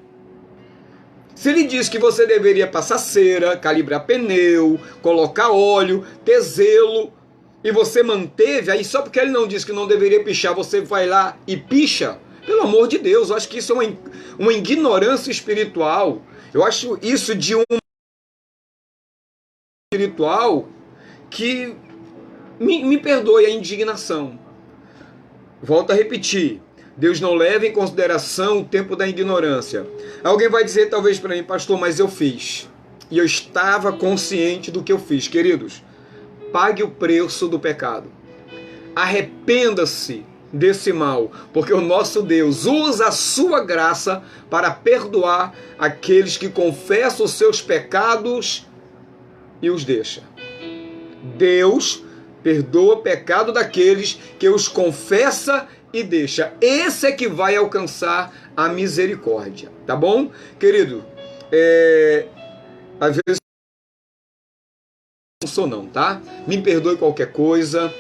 Se ele disse que você deveria passar cera, calibrar pneu, colocar óleo, ter zelo, e você manteve, aí só porque ele não disse que não deveria pichar, você vai lá e picha, pelo amor de Deus, eu acho que isso é uma ignorância espiritual. Eu acho isso de uma espiritual que me perdoe a indignação. Volto a repetir. Deus não leva em consideração o tempo da ignorância. Alguém vai dizer talvez para mim, pastor, mas eu fiz. E eu estava consciente do que eu fiz. Queridos, pague o preço do pecado. Arrependa-se desse mal, porque o nosso Deus usa a sua graça para perdoar aqueles que confessam os seus pecados e os deixa. Deus perdoa o pecado daqueles que os confessa e deixa. Esse é que vai alcançar a misericórdia, tá bom? Querido, às vezes não sou não, tá? Me perdoe qualquer coisa,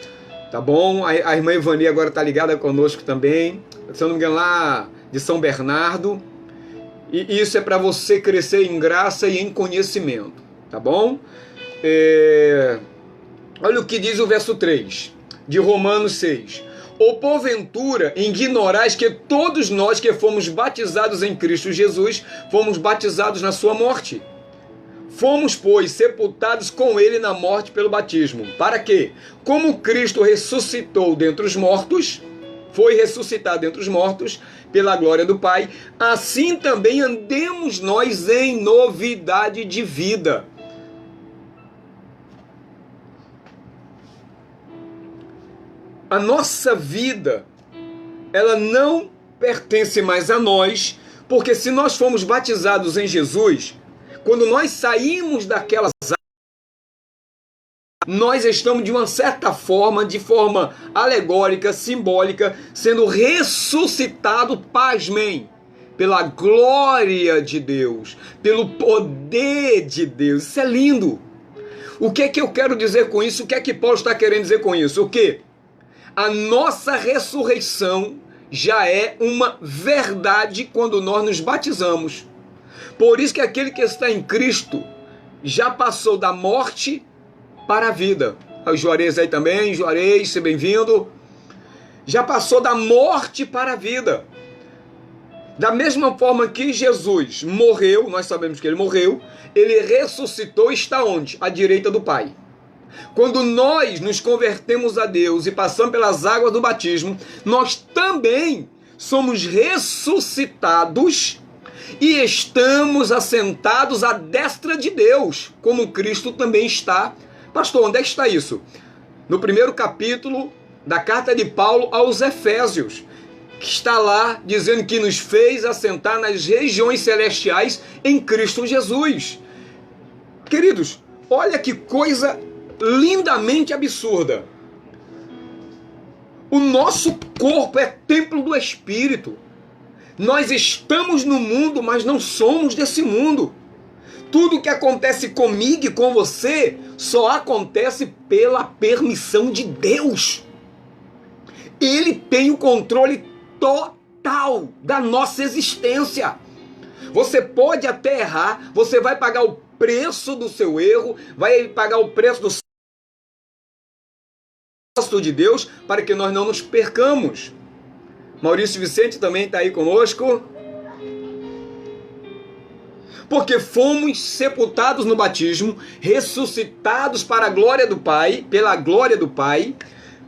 tá bom? A irmã Ivani agora tá ligada conosco também, se eu não me engano lá de São Bernardo, e isso é para você crescer em graça e em conhecimento, tá bom? Olha o que diz o verso 3 de Romanos 6. Ou porventura ignorais que todos nós que fomos batizados em Cristo Jesus, fomos batizados na sua morte. Fomos, pois, sepultados com ele na morte pelo batismo. Para quê? Como Cristo ressuscitou dentre os mortos, foi ressuscitado dentre os mortos, pela glória do Pai, assim também andemos nós em novidade de vida. A nossa vida, ela não pertence mais a nós, porque se nós fomos batizados em Jesus, quando nós saímos daquelas águas, nós estamos de uma certa forma, de forma alegórica, simbólica, sendo ressuscitado, pasmem, pela glória de Deus, pelo poder de Deus. Isso é lindo. O que é que eu quero dizer com isso? O que é que Paulo está querendo dizer com isso? O quê? A nossa ressurreição já é uma verdade quando nós nos batizamos. Por isso que aquele que está em Cristo já passou da morte para a vida. O Juarez aí também, Juarez, seja bem-vindo. Já passou da morte para a vida. Da mesma forma que Jesus morreu, nós sabemos que ele morreu, ele ressuscitou e está onde? À direita do Pai. Quando nós nos convertemos a Deus e passamos pelas águas do batismo, nós também somos ressuscitados e estamos assentados à destra de Deus, como Cristo também está. Pastor, onde é que está isso? No primeiro capítulo da carta de Paulo aos Efésios, que está lá dizendo que nos fez assentar nas regiões celestiais em Cristo Jesus. Queridos, olha que coisa lindamente absurda. O nosso corpo é templo do Espírito. Nós estamos no mundo, mas não somos desse mundo. Tudo que acontece comigo e com você só acontece pela permissão de Deus. Ele tem o controle total da nossa existência. Você pode até errar, você vai pagar o preço do seu erro, vai pagar o preço do de Deus, para que nós não nos percamos. Maurício Vicente também está aí conosco. Porque fomos sepultados no batismo, ressuscitados para a glória do Pai, pela glória do Pai,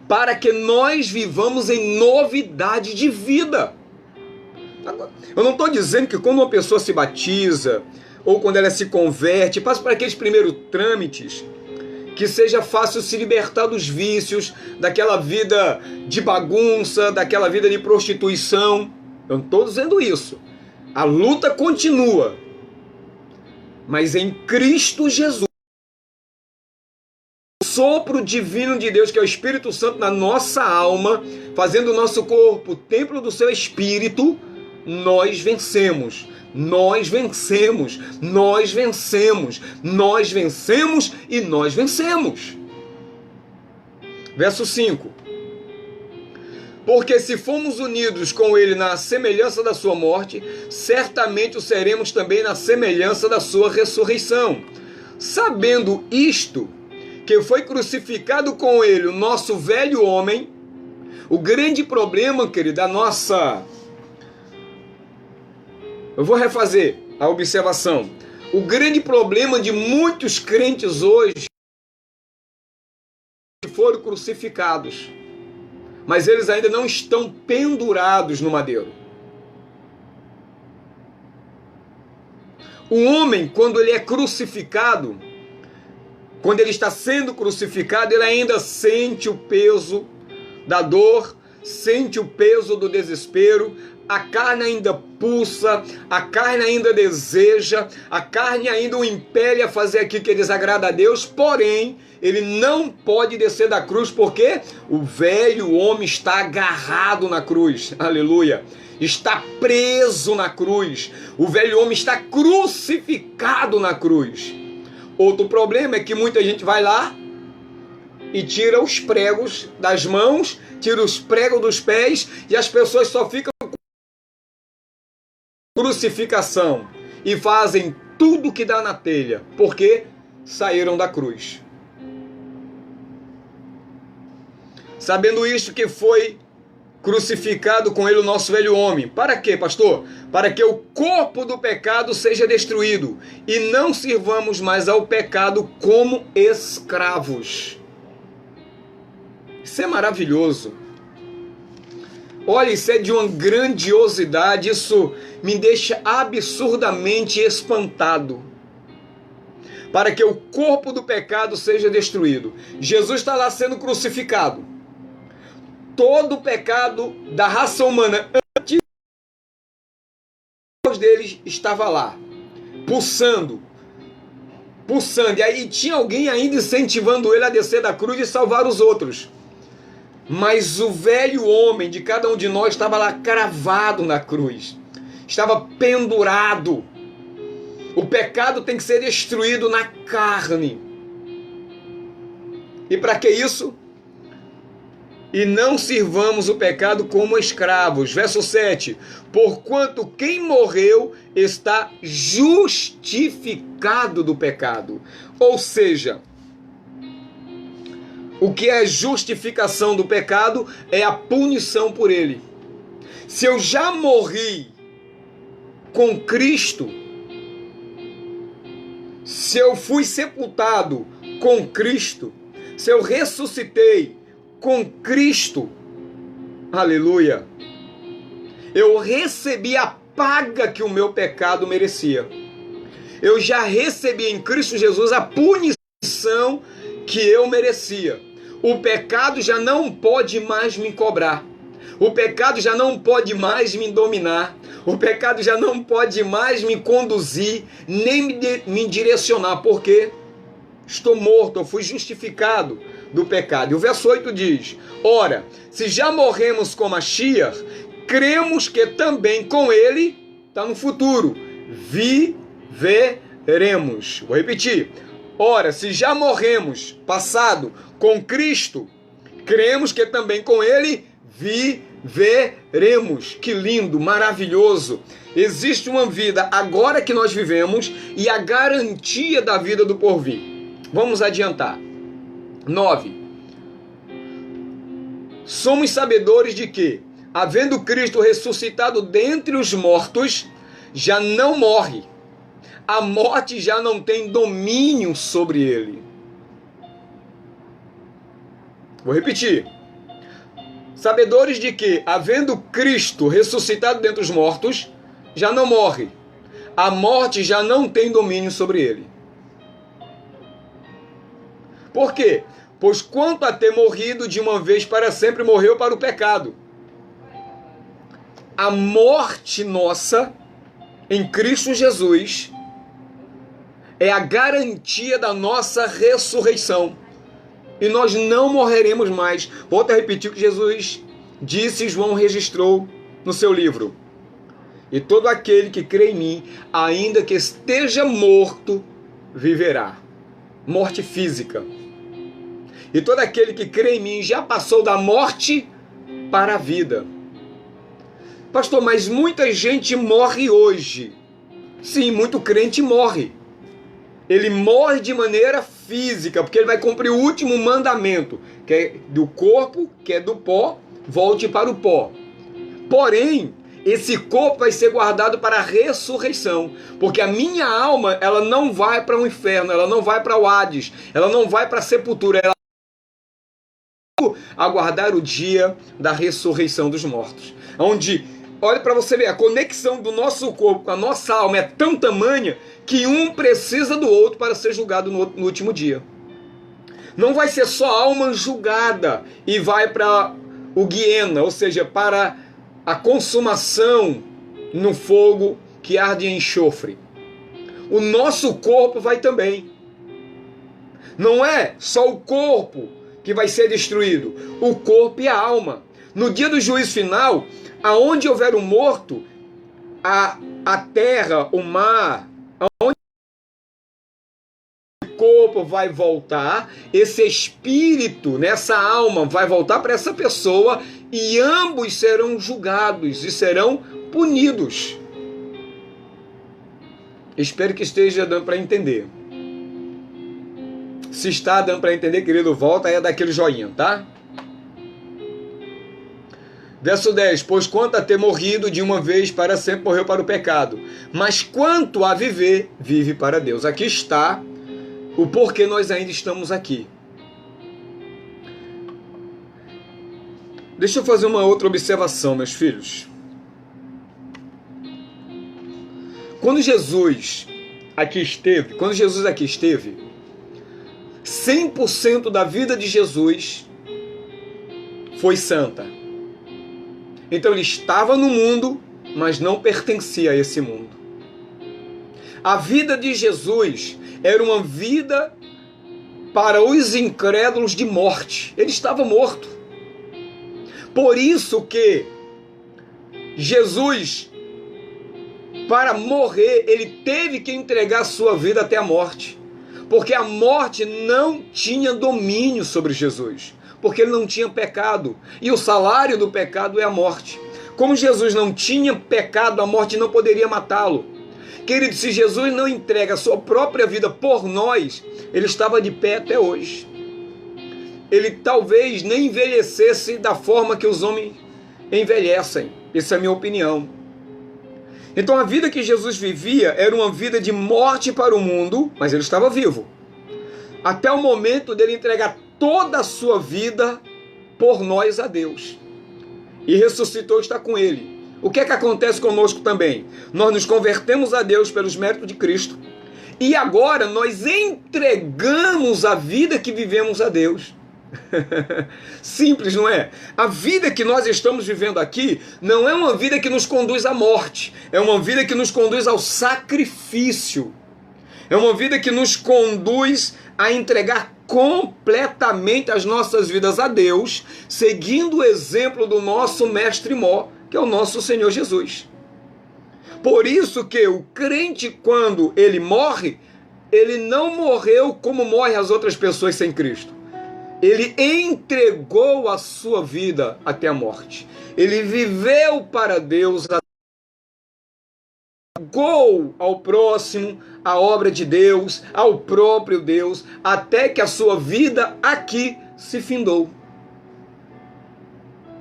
para que nós vivamos em novidade de vida. Eu não estou dizendo que quando uma pessoa se batiza, ou quando ela se converte, passa por aqueles primeiros trâmites, que seja fácil se libertar dos vícios, daquela vida de bagunça, daquela vida de prostituição. Eu não estou dizendo isso. A luta continua. Mas em Cristo Jesus, o sopro divino de Deus, que é o Espírito Santo na nossa alma, fazendo o nosso corpo o templo do seu Espírito, nós vencemos. Nós vencemos, nós vencemos, nós vencemos e nós vencemos. Verso 5. Porque se fomos unidos com ele na semelhança da sua morte, certamente o seremos também na semelhança da sua ressurreição. Sabendo isto, que foi crucificado com ele o nosso velho homem, o grande problema, querido, da nossa... Eu vou refazer a observação. O grande problema de muitos crentes hoje foram crucificados. mas eles ainda não estão pendurados no madeiro. O homem, quando ele é crucificado, quando ele está sendo crucificado, ele ainda sente o peso da dor, sente o peso do desespero, a carne ainda pulsa, a carne ainda deseja, a carne ainda o impele a fazer aquilo que desagrada a Deus, porém, ele não pode descer da cruz, porque o velho homem está agarrado na cruz, aleluia, está preso na cruz, o velho homem está crucificado na cruz. Outro problema é que muita gente vai lá e tira os pregos das mãos, tira os pregos dos pés, e as pessoas só ficam com crucificação e fazem tudo que dá na telha, porque saíram da cruz. Sabendo isto, que foi crucificado com ele o nosso velho homem. Para quê, pastor? Para que o corpo do pecado seja destruído e não sirvamos mais ao pecado como escravos. Isso é maravilhoso. Olha, isso é de uma grandiosidade, isso me deixa absurdamente espantado. Para que o corpo do pecado seja destruído. Jesus está lá sendo crucificado. Todo o pecado da raça humana antes deles estava lá, pulsando. E aí tinha alguém ainda incentivando ele a descer da cruz e salvar os outros. Mas o velho homem de cada um de nós estava lá cravado na cruz, estava pendurado. O pecado tem que ser destruído na carne. E para que isso? E não sirvamos o pecado como escravos. Verso 7. Porquanto quem morreu está justificado do pecado. Ou seja, o que é justificação do pecado é a punição por ele. Se eu já morri com Cristo, se eu fui sepultado com Cristo, se eu ressuscitei com Cristo, aleluia, eu recebi a paga que o meu pecado merecia. Eu já recebi em Cristo Jesus a punição que eu merecia. O pecado já não pode mais me cobrar. O pecado já não pode mais me dominar. O pecado já não pode mais me conduzir, nem me direcionar, porque estou morto, eu fui justificado do pecado. E o verso 8 diz: ora, se já morremos com Mashiach, cremos que também com ele, está no futuro, viveremos. Vou repetir. Ora, se já morremos, passado, com Cristo, cremos que também com ele viveremos. Que lindo, maravilhoso. Existe uma vida agora que nós vivemos e a garantia da vida do porvir. Vamos adiantar. 9. Somos sabedores de que, havendo Cristo ressuscitado dentre os mortos, já não morre. A morte já não tem domínio sobre ele. Vou repetir. Sabedores de que, havendo Cristo ressuscitado dentre os mortos, já não morre. A morte já não tem domínio sobre ele. Por quê? Pois quanto a ter morrido de uma vez para sempre, morreu para o pecado. A morte nossa em Cristo Jesus é a garantia da nossa ressurreição. E nós não morreremos mais. Volto a repetir o que Jesus disse e João registrou no seu livro. E todo aquele que crê em mim, ainda que esteja morto, viverá. Morte física. E todo aquele que crê em mim já passou da morte para a vida. Pastor, mas muita gente morre hoje. Sim, muito crente morre. Ele morre de maneira física, porque ele vai cumprir o último mandamento, que é do corpo, que é do pó, volte para o pó. Porém, esse corpo vai ser guardado para a ressurreição, porque a minha alma, ela não vai para o inferno, ela não vai para o Hades, ela não vai para a sepultura, ela aguardar o dia da ressurreição dos mortos. Onde, olha para você ver, a conexão do nosso corpo com a nossa alma é tão tamanha que um precisa do outro para ser julgado no último dia. Não vai ser só a alma julgada e vai para o Guiena, ou seja, para a consumação no fogo que arde em enxofre. O nosso corpo vai também. Não é só o corpo que vai ser destruído, o corpo e a alma. No dia do juízo final, aonde houver um morto, a terra, o mar, aonde o corpo vai voltar, esse espírito, nessa alma, vai voltar para essa pessoa e ambos serão julgados e serão punidos. Espero que esteja dando para entender. Se está dando para entender, querido, volta aí daquele joinha, tá? Verso 10. Pois quanto a ter morrido de uma vez para sempre, morreu para o pecado. Mas quanto a viver, vive para Deus. Aqui está o porquê nós ainda estamos aqui. Deixa eu fazer uma outra observação, meus filhos. Quando Jesus aqui esteve, 100% da vida de Jesus foi santa. Então ele estava no mundo, mas não pertencia a esse mundo. A vida de Jesus era uma vida para os incrédulos de morte. Ele estava morto. Por isso que Jesus, para morrer, ele teve que entregar sua vida até a morte. Porque a morte não tinha domínio sobre Jesus. Porque ele não tinha pecado. E o salário do pecado é a morte. Como Jesus não tinha pecado, a morte não poderia matá-lo. Querido, se Jesus não entrega a sua própria vida por nós, ele estava de pé até hoje. Ele talvez nem envelhecesse da forma que os homens envelhecem. Essa é a minha opinião. Então a vida que Jesus vivia era uma vida de morte para o mundo, mas ele estava vivo. Até o momento dele entregar toda a sua vida por nós a Deus. E ressuscitou, está com ele. O que é que acontece conosco também? Nós nos convertemos a Deus pelos méritos de Cristo. E agora nós entregamos a vida que vivemos a Deus. Simples, não é? A vida que nós estamos vivendo aqui não é uma vida que nos conduz à morte. É uma vida que nos conduz ao sacrifício. É uma vida que nos conduz a entregar completamente as nossas vidas a Deus, seguindo o exemplo do nosso mestre mó, que é o nosso Senhor Jesus. Por isso que o crente, quando ele morre, ele não morreu como morrem as outras pessoas sem Cristo. Ele entregou a sua vida até a morte. Ele viveu para Deus, entregou ao próximo a obra de Deus, ao próprio Deus, até que a sua vida aqui se findou.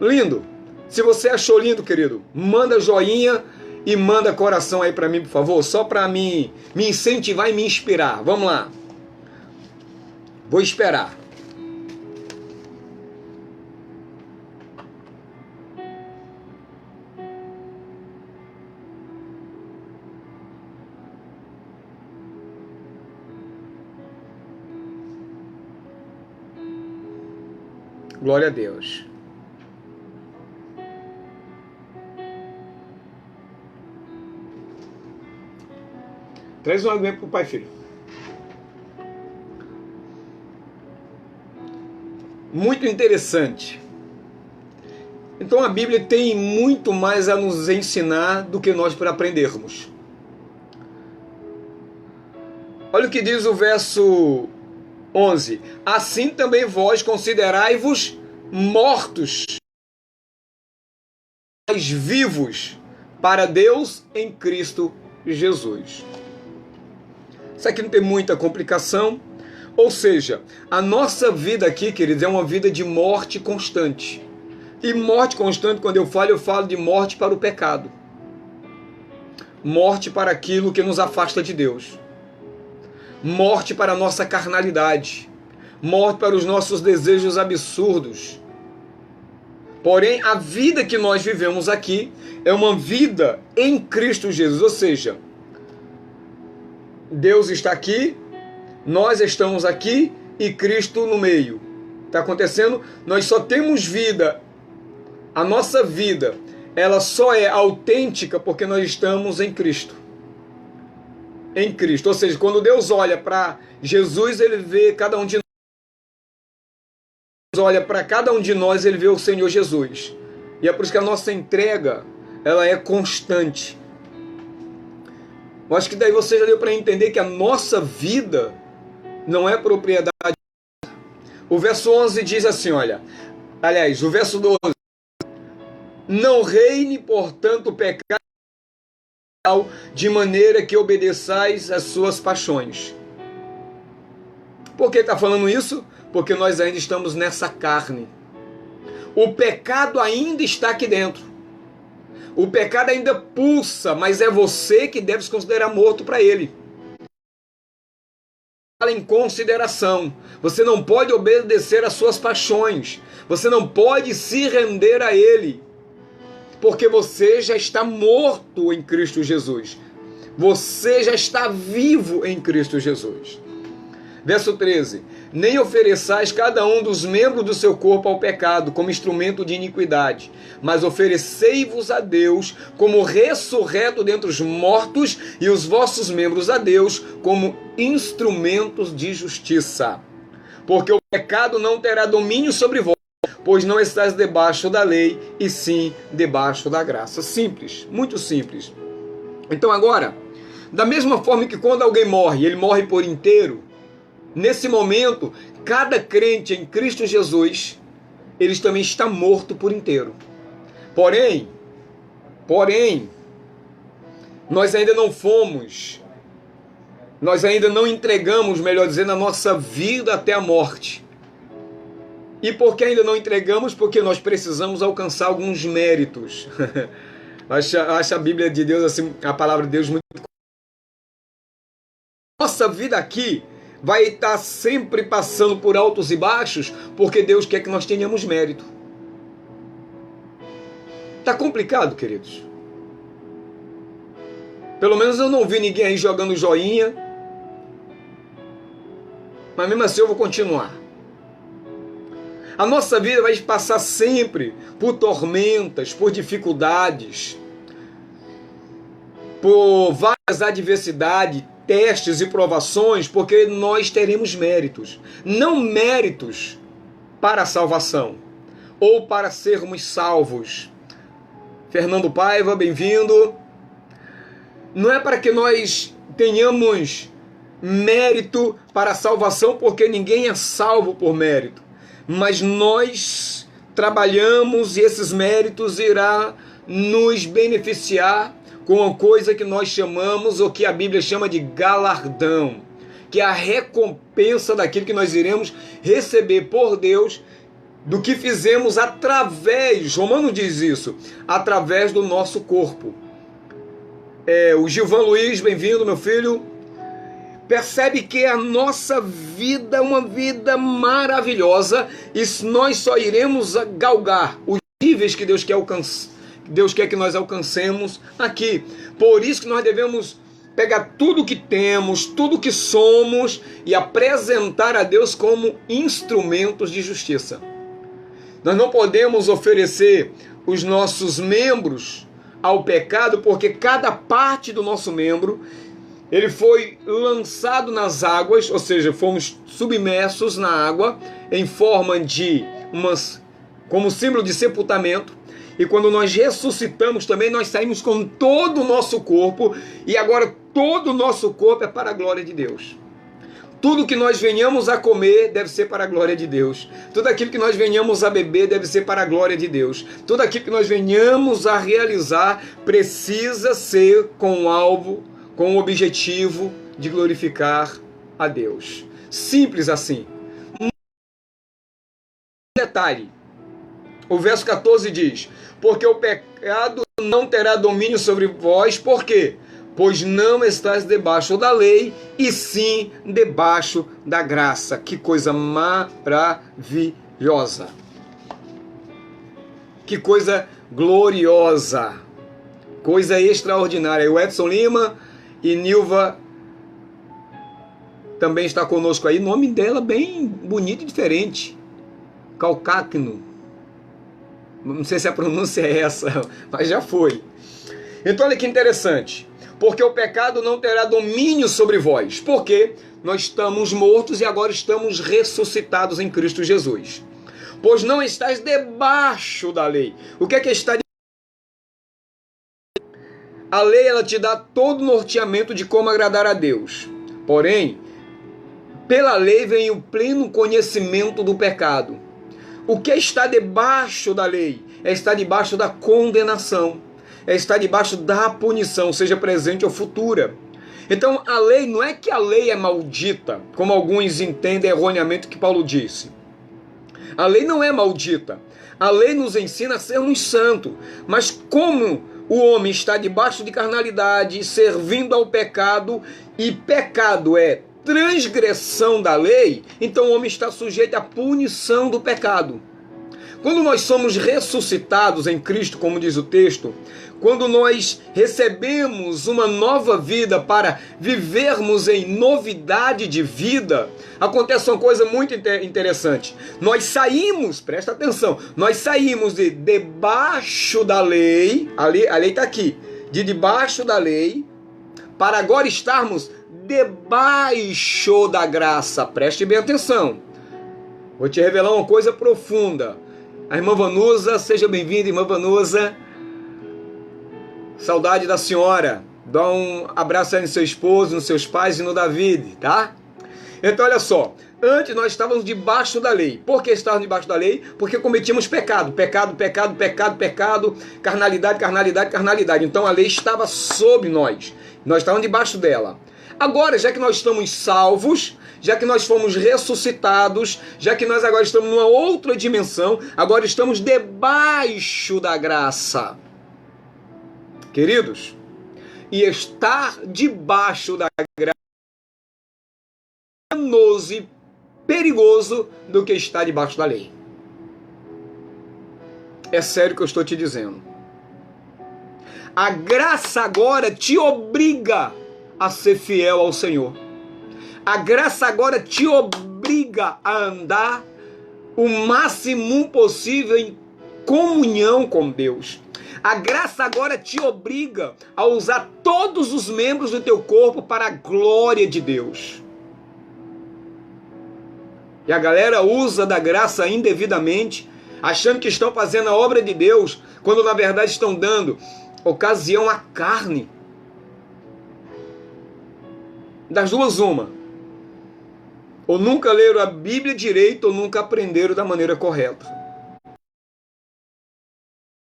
Lindo. Se você achou lindo, querido, manda joinha e manda coração aí para mim, por favor, só para me incentivar e me inspirar. Vamos lá. Vou esperar. Glória a Deus. Traz um alimento para o pai, filho. Muito interessante. Então a Bíblia tem muito mais a nos ensinar do que nós para aprendermos. Olha o que diz o verso 11. Assim também vós considerai-vos mortos, mas vivos para Deus em Cristo Jesus. Isso aqui não tem muita complicação. Ou seja, a nossa vida aqui, queridos, é uma vida de morte constante. E morte constante, quando eu falo de morte para o pecado. Morte para aquilo que nos afasta de Deus. Morte para a nossa carnalidade. Morte para os nossos desejos absurdos. Porém, a vida que nós vivemos aqui é uma vida em Cristo Jesus. Ou seja, Deus está aqui, nós estamos aqui e Cristo no meio. Está acontecendo? Nós só temos vida. A nossa vida, ela só é autêntica porque nós estamos em Cristo. Em Cristo. Ou seja, quando Deus olha para Jesus, ele vê cada um de nós. Olha para cada um de nós, ele vê o Senhor Jesus. E é por isso que a nossa entrega, ela é constante. Eu acho que daí você já deu para entender que a nossa vida não é propriedade. O verso 11 diz assim, olha, aliás, o verso 12, não reine, portanto, o pecado de maneira que obedeçais às suas paixões. Por que está falando isso? Porque nós ainda estamos nessa carne. O pecado ainda está aqui dentro. O pecado ainda pulsa, mas é você que deve se considerar morto para ele. Em consideração. Você não pode obedecer às suas paixões. Você não pode se render a ele. Porque você já está morto em Cristo Jesus. Você já está vivo em Cristo Jesus. Verso 13. Nem ofereçais cada um dos membros do seu corpo ao pecado como instrumento de iniquidade, mas oferecei-vos a Deus como ressurreto dentre os mortos e os vossos membros a Deus como instrumentos de justiça. Porque o pecado não terá domínio sobre vós, pois não estáis debaixo da lei, e sim debaixo da graça. Simples, muito simples. Então agora, da mesma forma que quando alguém morre, ele morre por inteiro, nesse momento, cada crente em Cristo Jesus, ele também está morto por inteiro. Porém, nós ainda não fomos, nós ainda não entregamos, melhor dizendo, a nossa vida até a morte. E por que ainda não entregamos? Porque nós precisamos alcançar alguns méritos. Acho a Bíblia de Deus, assim, a palavra de Deus muito... Nossa vida aqui vai estar sempre passando por altos e baixos, porque Deus quer que nós tenhamos mérito. Tá complicado, queridos? Pelo menos eu não vi ninguém aí jogando joinha, mas mesmo assim eu vou continuar. A nossa vida vai passar sempre por tormentas, por dificuldades, por várias adversidades, testes e provações, porque nós teremos méritos. Não méritos para a salvação ou para sermos salvos. Fernando Paiva, bem-vindo. Não é para que nós tenhamos mérito para a salvação, porque ninguém é salvo por mérito. Mas nós trabalhamos e esses méritos irá nos beneficiar com uma coisa que nós chamamos, ou que a Bíblia chama de galardão, que é a recompensa daquilo que nós iremos receber por Deus, do que fizemos através, Romano diz isso, através do nosso corpo. O Gilvan Luiz, bem-vindo, meu filho. Percebe que a nossa vida é uma vida maravilhosa, e nós só iremos galgar os níveis que Deus quer que nós alcancemos aqui. Por isso que nós devemos pegar tudo que temos, tudo que somos, e apresentar a Deus como instrumentos de justiça. Nós não podemos oferecer os nossos membros ao pecado, porque cada parte do nosso membro, ele foi lançado nas águas, ou seja, fomos submersos na água em forma de como símbolo de sepultamento. E quando nós ressuscitamos também, nós saímos com todo o nosso corpo, e agora todo o nosso corpo é para a glória de Deus. Tudo que nós venhamos a comer deve ser para a glória de Deus. Tudo aquilo que nós venhamos a beber deve ser para a glória de Deus. Tudo aquilo que nós venhamos a realizar precisa ser com o alvo, com o objetivo de glorificar a Deus. Simples assim. Um detalhe. O verso 14 diz: porque o pecado não terá domínio sobre vós, por quê? Pois não estás debaixo da lei, e sim debaixo da graça. Que coisa maravilhosa! Que coisa gloriosa, coisa extraordinária. O Edson Lima e Nilva também está conosco aí. Nome dela bem bonito e diferente. Calcáquino. Não sei se a pronúncia é essa, mas já foi. Então olha que interessante. Porque o pecado não terá domínio sobre vós. Porque nós estamos mortos e agora estamos ressuscitados em Cristo Jesus. Pois não estás debaixo da lei. O que é estar? A lei, ela te dá todo o norteamento de como agradar a Deus. Porém, pela lei vem o pleno conhecimento do pecado. O que está debaixo da lei? É estar debaixo da condenação. É estar debaixo da punição, seja presente ou futura. Então, a lei, não é que a lei é maldita, como alguns entendem erroneamente o que Paulo disse. A lei não é maldita. A lei nos ensina a sermos santos. Mas como o homem está debaixo de carnalidade, servindo ao pecado, e pecado é transgressão da lei, então o homem está sujeito à punição do pecado. Quando nós somos ressuscitados em Cristo, como diz o texto, quando nós recebemos uma nova vida para vivermos em novidade de vida, acontece uma coisa muito interessante. Nós saímos, presta atenção, nós saímos de debaixo da lei, a lei está aqui, de debaixo da lei, para agora estarmos debaixo da graça. Preste bem atenção. Vou te revelar uma coisa profunda. A irmã Vanusa, seja bem-vinda, irmã Vanusa. Saudade da senhora. Dá um abraço aí no seu esposo, nos seus pais e no David, tá? Então, olha só. Antes nós estávamos debaixo da lei. Por que estávamos debaixo da lei? Porque cometíamos pecado. Pecado, pecado, pecado, pecado. Carnalidade, carnalidade, carnalidade. Então a lei estava sobre nós. Nós estávamos debaixo dela. Agora, já que nós estamos salvos, já que nós fomos ressuscitados, já que nós agora estamos numa outra dimensão, agora estamos debaixo da graça. Queridos, e estar debaixo da graça é menos e perigoso do que estar debaixo da lei. É sério que eu estou te dizendo. A graça agora te obriga a ser fiel ao Senhor. A graça agora te obriga a andar o máximo possível em comunhão com Deus. A graça agora te obriga a usar todos os membros do teu corpo para a glória de Deus. E a galera usa da graça indevidamente, achando que estão fazendo a obra de Deus, quando na verdade estão dando ocasião à carne. Das duas, uma. Ou nunca leram a Bíblia direito, ou nunca aprenderam da maneira correta.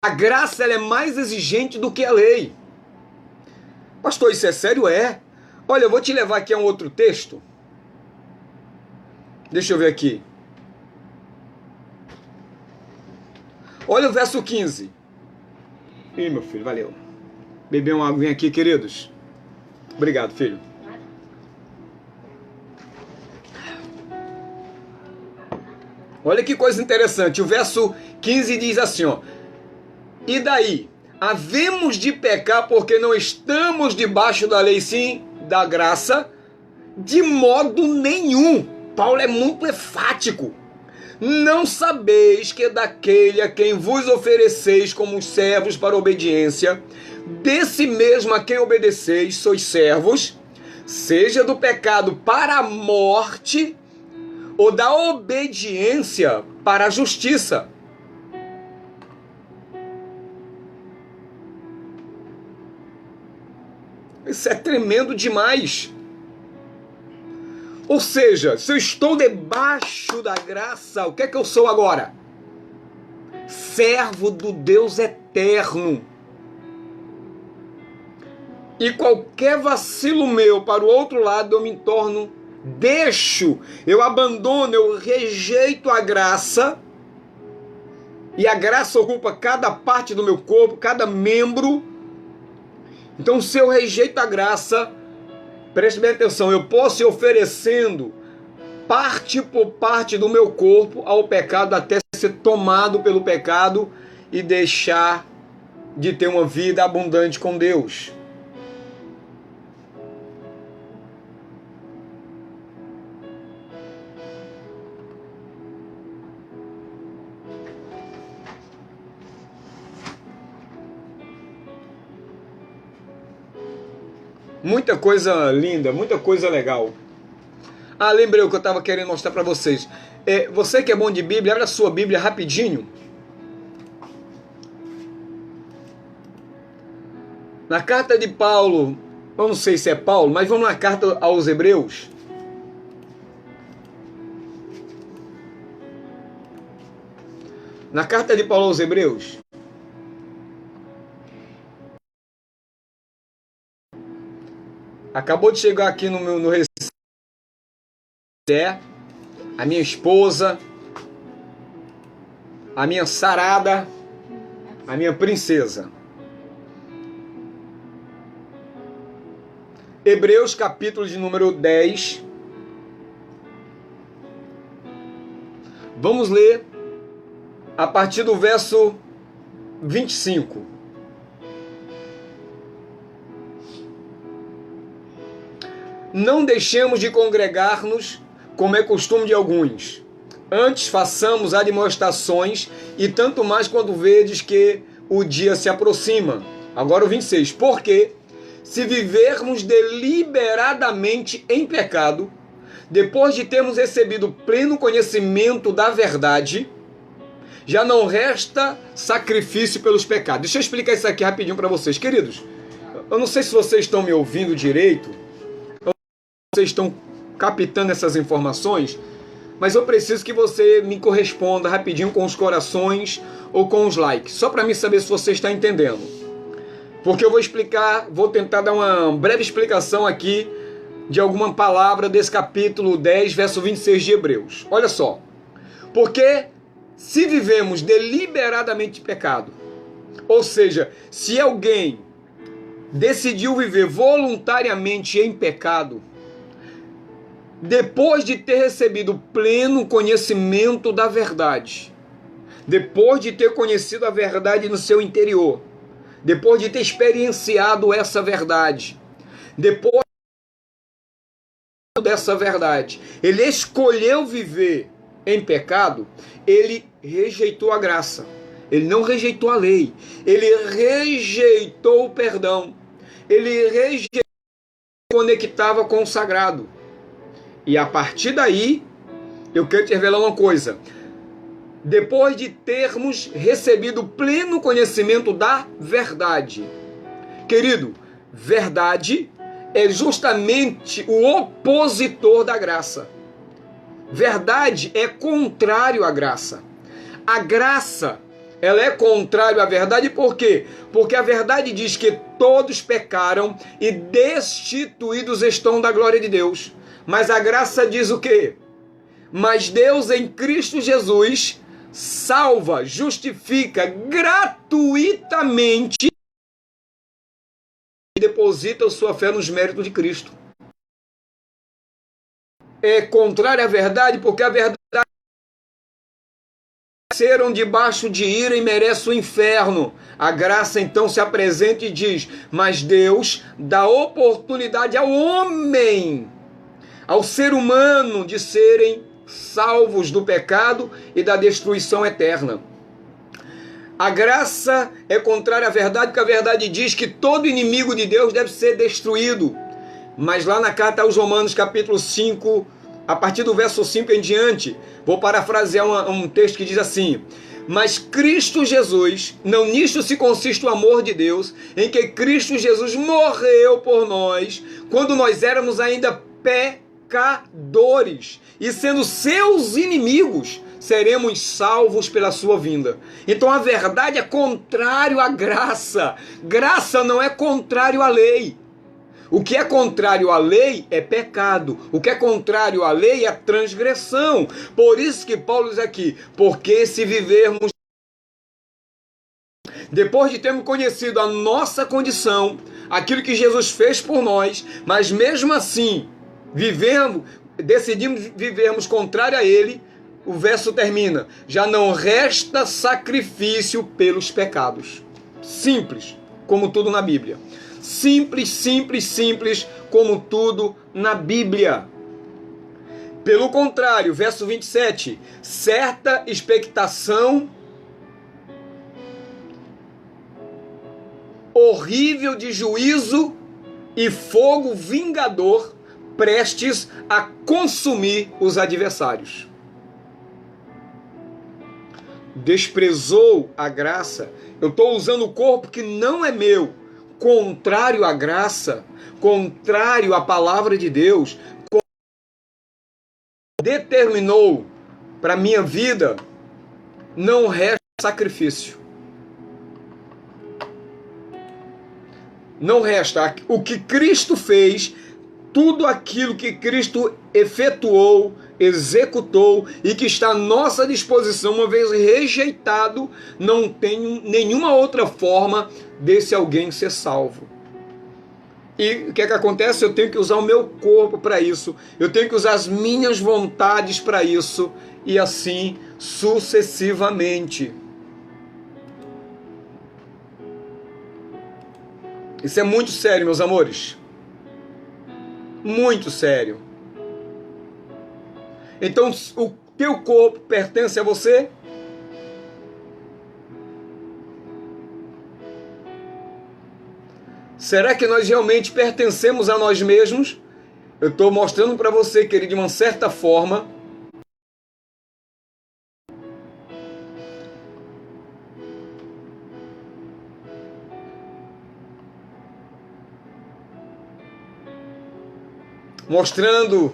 A graça, ela é mais exigente do que a lei. Pastor, isso é sério? É. Olha, eu vou te levar aqui a um outro texto. Deixa eu ver aqui. Olha o verso 15. Ih, meu filho, valeu. Beber uma aguinha aqui, queridos. Obrigado, filho. Olha que coisa interessante. O verso 15 diz assim, ó. E daí? Havemos de pecar porque não estamos debaixo da lei, sim, da graça? De modo nenhum. Paulo é muito enfático. Não sabeis que daquele a quem vos ofereceis como servos para a obediência, desse mesmo a quem obedeceis sois servos, seja do pecado para a morte, ou da obediência para a justiça. Isso é tremendo demais. Ou seja, se eu estou debaixo da graça, o que é que eu sou agora? Servo do Deus eterno. E qualquer vacilo meu para o outro lado, eu me torno, eu abandono, eu rejeito a graça. E a graça ocupa cada parte do meu corpo, cada membro. Então, se eu rejeito a graça, preste bem atenção, eu posso ir oferecendo parte por parte do meu corpo ao pecado até ser tomado pelo pecado e deixar de ter uma vida abundante com Deus. Muita coisa linda, muita coisa legal. Ah, lembrei o que eu estava querendo mostrar para vocês. Você que é bom de Bíblia, abre a sua Bíblia rapidinho. Na carta de Paulo, eu não sei se é Paulo, mas vamos na carta aos Hebreus. Na carta de Paulo aos Hebreus. Acabou de chegar aqui no Recife, a minha esposa, a minha sarada, a minha princesa. Hebreus capítulo de número 10. Vamos ler a partir do verso 25. Não deixemos de congregar-nos, como é costume de alguns. Antes façamos admoestações, e tanto mais quando vedes que o dia se aproxima. Agora o 26. Porque, se vivermos deliberadamente em pecado, depois de termos recebido pleno conhecimento da verdade, já não resta sacrifício pelos pecados. Deixa eu explicar isso aqui rapidinho para vocês. Queridos, eu não sei se vocês estão me ouvindo direito, vocês estão captando essas informações, mas eu preciso que você me corresponda rapidinho com os corações ou com os likes, só para mim saber se você está entendendo. Porque eu vou tentar dar uma breve explicação aqui de alguma palavra desse capítulo 10, verso 26 de Hebreus. Olha só. Porque se vivemos deliberadamente pecado, ou seja, se alguém decidiu viver voluntariamente em pecado, depois de ter recebido pleno conhecimento da verdade, depois de ter conhecido a verdade no seu interior, depois de ter experienciado essa verdade, depois dessa verdade, ele escolheu viver em pecado, ele rejeitou a graça, ele não rejeitou a lei, ele rejeitou o perdão, ele rejeitou o que conectava com o sagrado. E a partir daí, eu quero te revelar uma coisa. Depois de termos recebido pleno conhecimento da verdade. Querido, verdade é justamente o opositor da graça. Verdade é contrário à graça. A graça, ela é contrário à verdade, por quê? Porque a verdade diz que todos pecaram e destituídos estão da glória de Deus. Mas a graça diz o quê? Mas Deus em Cristo Jesus salva, justifica gratuitamente e deposita sua fé nos méritos de Cristo. É contrário à verdade, porque a verdade serão debaixo de ira e merece o inferno. A graça então se apresenta e diz: mas Deus dá oportunidade ao homem, ao ser humano, de serem salvos do pecado e da destruição eterna. A graça é contrária à verdade, porque a verdade diz que todo inimigo de Deus deve ser destruído. Mas lá na carta aos Romanos, capítulo 5, a partir do verso 5 em diante, vou parafrasear um texto que diz assim: mas Cristo Jesus, não nisto se consiste o amor de Deus, em que Cristo Jesus morreu por nós, quando nós éramos ainda pecadores, e sendo seus inimigos, seremos salvos pela sua vinda. Então a verdade é contrário à graça. Graça não é contrário à lei. O que é contrário à lei é pecado. O que é contrário à lei é transgressão. Por isso que Paulo diz aqui: porque se vivermos, depois de termos conhecido a nossa condição, aquilo que Jesus fez por nós, mas mesmo assim decidimos vivermos contrário a Ele, o verso termina: já não resta sacrifício pelos pecados. Simples, como tudo na Bíblia. Simples, simples, simples, como tudo na Bíblia. Pelo contrário, verso 27, certa expectação horrível de juízo e fogo vingador prestes a consumir os adversários. Desprezou a graça. Eu estou usando o corpo que não é meu, contrário à graça, contrário à palavra de Deus, determinou para minha vida, não resta sacrifício. Não resta. O que Cristo fez, tudo aquilo que Cristo efetuou, executou e que está à nossa disposição, uma vez rejeitado, não tem nenhuma outra forma desse alguém ser salvo. E o que é que acontece? Eu tenho que usar o meu corpo para isso, eu tenho que usar as minhas vontades para isso, e assim sucessivamente. Isso é muito sério, meus amores. Muito sério. Então, o teu corpo pertence a você? Será que nós realmente pertencemos a nós mesmos? Eu estou mostrando para você, querido, de uma certa forma, mostrando,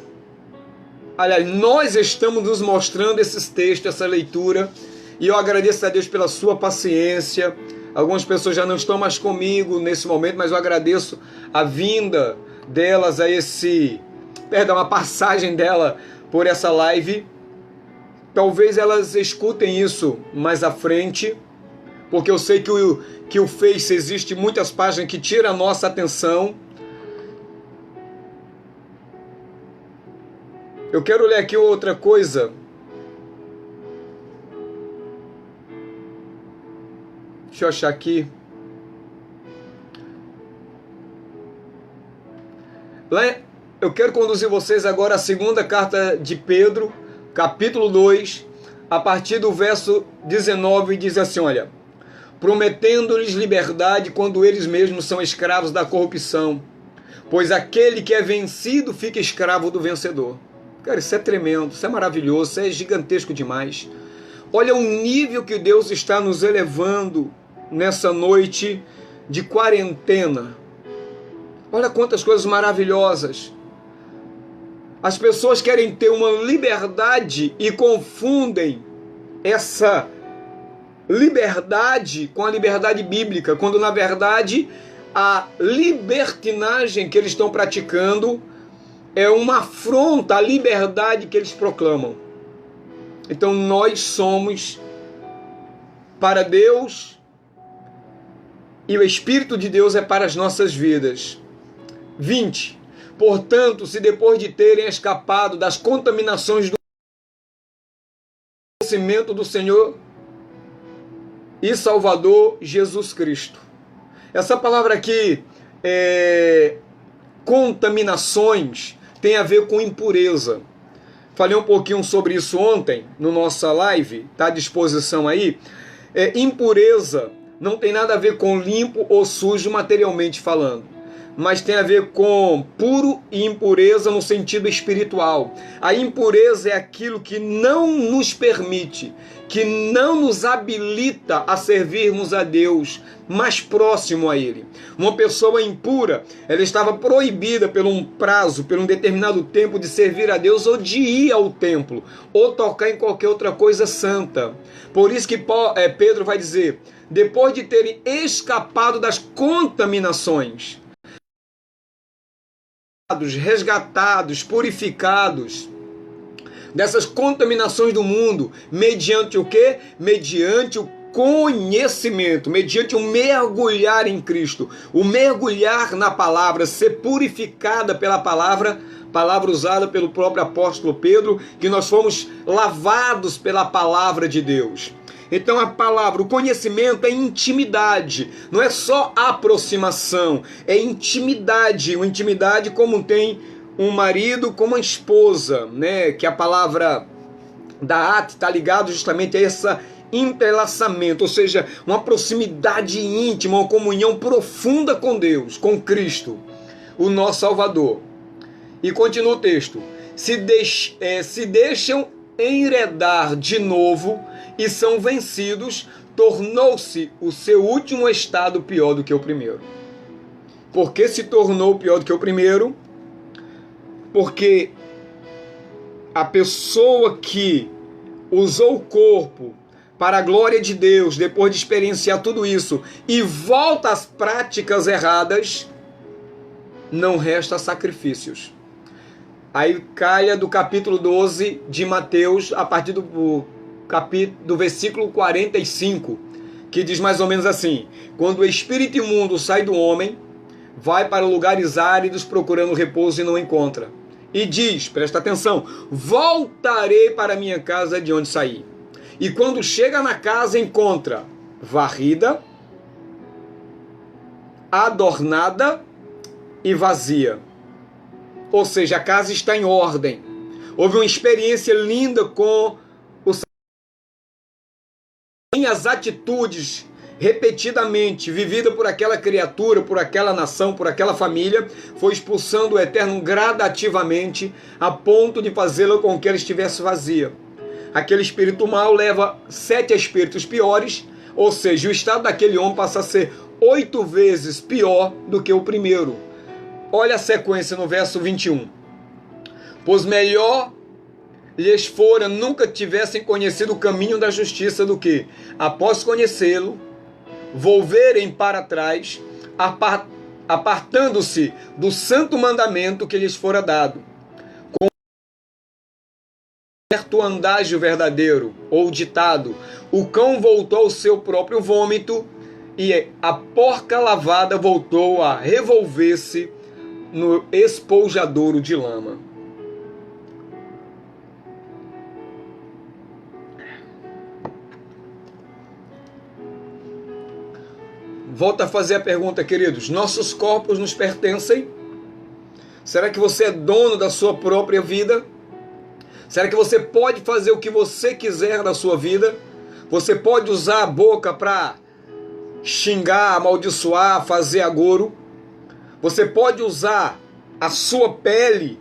aliás, nós estamos nos mostrando esses textos, essa leitura, e eu agradeço a Deus pela sua paciência. Algumas pessoas já não estão mais comigo nesse momento, mas eu agradeço a vinda delas a a passagem dela por essa live. Talvez elas escutem isso mais à frente, porque eu sei que o Face existe muitas páginas que tiram a nossa atenção. Eu quero ler aqui outra coisa. Deixa eu achar aqui. Eu quero conduzir vocês agora à segunda carta de Pedro, capítulo 2, a partir do verso 19, diz assim, olha: prometendo-lhes liberdade quando eles mesmos são escravos da corrupção, pois aquele que é vencido fica escravo do vencedor. Cara, isso é tremendo, isso é maravilhoso, isso é gigantesco demais. Olha o nível que Deus está nos elevando nessa noite de quarentena. Olha quantas coisas maravilhosas. As pessoas querem ter uma liberdade e confundem essa liberdade com a liberdade bíblica, quando na verdade a libertinagem que eles estão praticando é uma afronta à liberdade que eles proclamam. Então nós somos para Deus e o Espírito de Deus é para as nossas vidas. 20. Portanto, se depois de terem escapado das contaminações do conhecimento do Senhor e Salvador Jesus Cristo. Essa palavra aqui, contaminações, tem a ver com impureza. Falei um pouquinho sobre isso ontem, no nossa live, está à disposição aí. Impureza não tem nada a ver com limpo ou sujo materialmente falando, mas tem a ver com puro e impureza no sentido espiritual. A impureza é aquilo que não nos permite, que não nos habilita a servirmos a Deus mais próximo a Ele. Uma pessoa impura, ela estava proibida por um prazo, por um determinado tempo de servir a Deus ou de ir ao templo, ou tocar em qualquer outra coisa santa. Por isso que Pedro vai dizer, depois de terem escapado das contaminações, resgatados, purificados dessas contaminações do mundo, mediante o quê? Mediante o conhecimento, mediante o mergulhar em Cristo, o mergulhar na palavra, ser purificada pela palavra, palavra usada pelo próprio apóstolo Pedro, que nós fomos lavados pela palavra de Deus. Então a palavra, o conhecimento é intimidade, não é só aproximação, é intimidade, uma intimidade como tem um marido com uma esposa, né? Que a palavra da ate está ligado justamente a essa entrelaçamento, ou seja, uma proximidade íntima, uma comunhão profunda com Deus, com Cristo, o nosso Salvador. E continua o texto: se deixam enredar de novo e são vencidos, tornou-se o seu último estado pior do que o primeiro. Por que se tornou pior do que o primeiro? Porque a pessoa que usou o corpo para a glória de Deus, depois de experienciar tudo isso, e volta às práticas erradas, não resta sacrifícios. Aí caia do capítulo 12 de Mateus, a partir do versículo 45, que diz mais ou menos assim: quando o espírito imundo sai do homem, vai para lugares áridos procurando repouso e não encontra. E diz, presta atenção: voltarei para minha casa de onde saí. E quando chega na casa, encontra varrida, adornada e vazia. Ou seja, a casa está em ordem. Houve uma experiência linda com as atitudes repetidamente vivida por aquela criatura, por aquela nação, por aquela família, foi expulsando o Eterno gradativamente a ponto de fazê-la com que ela estivesse vazia. Aquele espírito mau leva 7 espíritos piores, ou seja, o estado daquele homem passa a ser 8 vezes pior do que o primeiro. Olha a sequência no verso 21. Pois melhor lhes fora nunca tivessem conhecido o caminho da justiça do que, após conhecê-lo, volverem para trás, apartando-se do santo mandamento que lhes fora dado. Com certo andágio verdadeiro, ou ditado: o cão voltou ao seu próprio vômito, e a porca lavada voltou a revolver-se no espoljadouro de lama. Volto a fazer a pergunta, queridos: nossos corpos nos pertencem? Será que você é dono da sua própria vida? Será que você pode fazer o que você quiser da sua vida? Você pode usar a boca para xingar, amaldiçoar, fazer agouro? Você pode usar a sua pele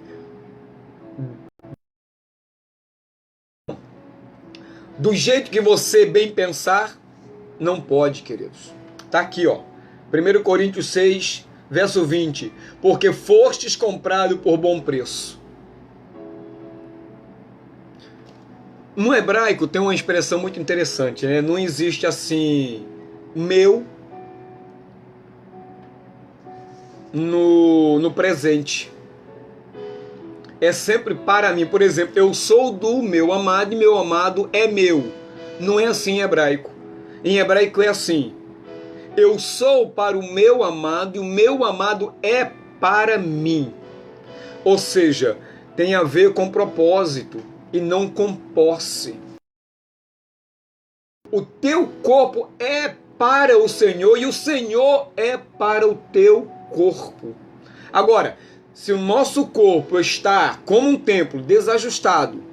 do jeito que você bem pensar? Não pode, queridos. Está aqui, ó. 1 Coríntios 6, verso 20. Porque fostes comprado por bom preço. No hebraico tem uma expressão muito interessante, né? Não existe assim, meu, no presente. É sempre para mim. Por exemplo, eu sou do meu amado e meu amado é meu. Não é assim em hebraico. Em hebraico é assim: eu sou para o meu amado e o meu amado é para mim. Ou seja, tem a ver com propósito e não com posse. O teu corpo é para o Senhor e o Senhor é para o teu corpo. Agora, se o nosso corpo está como um templo desajustado,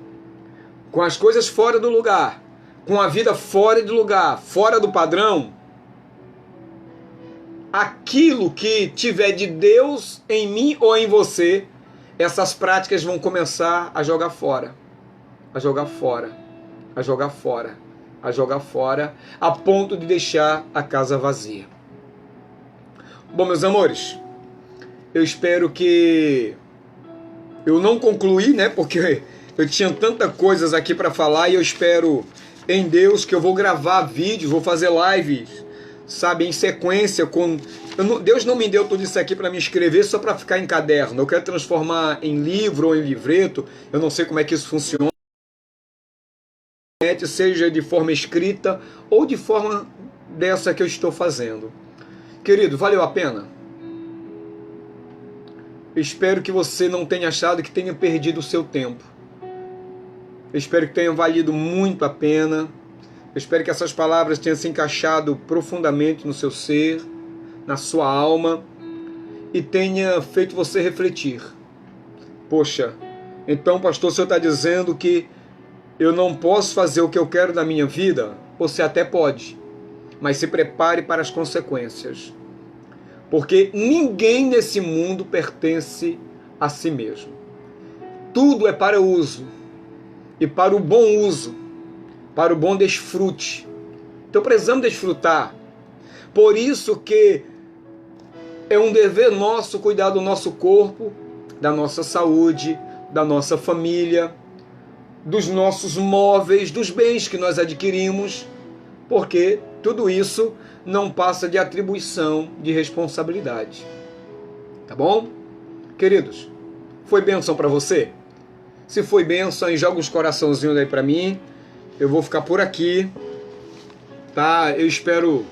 com as coisas fora do lugar, com a vida fora de lugar, fora do padrão, aquilo que tiver de Deus em mim ou em você, essas práticas vão começar a jogar fora, a jogar fora, a jogar fora, a jogar fora, a ponto de deixar a casa vazia. Bom, meus amores, eu espero que eu não concluí, né? Porque eu tinha tantas coisas aqui para falar e eu espero em Deus que eu vou gravar vídeos, vou fazer lives, sabe, em sequência com... Deus não me deu tudo isso aqui para me escrever só para ficar em caderno. Eu quero transformar em livro ou em livreto. Eu não sei como é que isso funciona. Seja de forma escrita ou de forma dessa que eu estou fazendo. Querido, valeu a pena? Eu espero que você não tenha achado que tenha perdido o seu tempo. Eu espero que tenha valido muito a pena. Eu espero que essas palavras tenham se encaixado profundamente no seu ser, na sua alma, e tenha feito você refletir. Poxa, então, pastor, o senhor está dizendo que eu não posso fazer o que eu quero da minha vida? Você até pode, mas se prepare para as consequências. Porque ninguém nesse mundo pertence a si mesmo. Tudo é para uso, e para o bom uso, para o bom desfrute. Então precisamos desfrutar. Por isso que é um dever nosso cuidar do nosso corpo, da nossa saúde, da nossa família, dos nossos móveis, dos bens que nós adquirimos, porque tudo isso não passa de atribuição de responsabilidade. Tá bom? Queridos, foi bênção para você? Se foi bênção, joga os coraçãozinhos aí para mim. Eu vou ficar por aqui, tá? Eu espero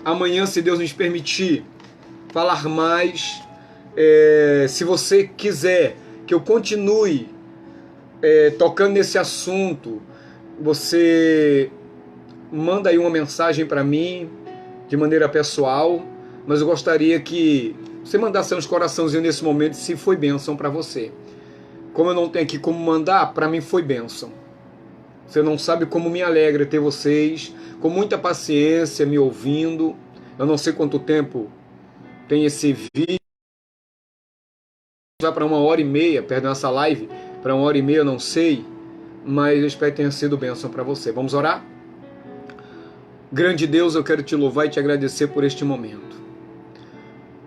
amanhã, se Deus nos permitir, falar mais. Se você quiser que eu continue tocando nesse assunto, você manda aí uma mensagem para mim de maneira pessoal, mas eu gostaria que você mandasse uns coraçãozinhos nesse momento, se foi bênção para você. Como eu não tenho aqui como mandar, para mim foi bênção. Você não sabe como me alegra ter vocês com muita paciência me ouvindo. Eu não sei quanto tempo tem esse vídeo. Vai para 1h30, perdão, essa live, para 1h30, eu não sei, mas eu espero que tenha sido bênção para você. Vamos orar? Grande Deus, eu quero te louvar e te agradecer por este momento.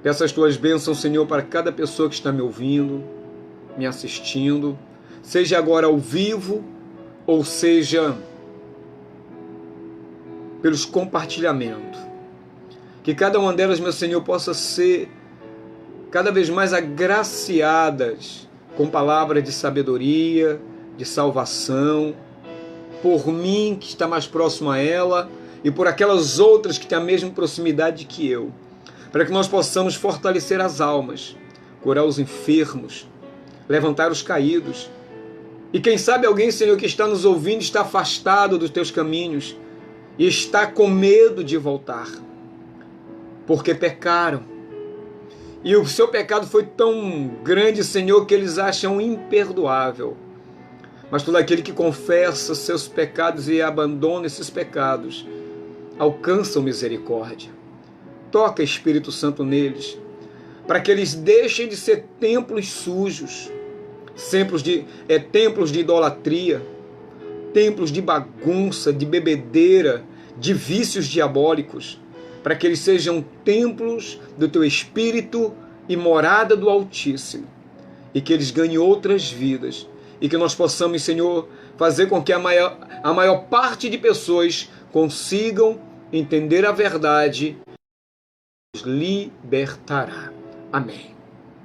Peço as tuas bênçãos, Senhor, para cada pessoa que está me ouvindo, me assistindo, seja agora ao vivo, ou seja pelos compartilhamentos. Que cada uma delas, meu Senhor, possa ser cada vez mais agraciadas com palavras de sabedoria, de salvação, por mim que está mais próximo a ela e por aquelas outras que têm a mesma proximidade que eu, para que nós possamos fortalecer as almas, curar os enfermos, levantar os caídos. E quem sabe alguém, Senhor, que está nos ouvindo, está afastado dos teus caminhos e está com medo de voltar, porque pecaram. E o seu pecado foi tão grande, Senhor, que eles acham imperdoável. Mas todo aquele que confessa seus pecados e abandona esses pecados, alcança misericórdia. Toca, Espírito Santo, neles, para que eles deixem de ser templos sujos, templos de idolatria, templos de bagunça, de bebedeira, de vícios diabólicos, para que eles sejam templos do teu Espírito e morada do Altíssimo, e que eles ganhem outras vidas, e que nós possamos, Senhor, fazer com que a maior parte de pessoas consigam entender a verdade e nos libertará. Amém.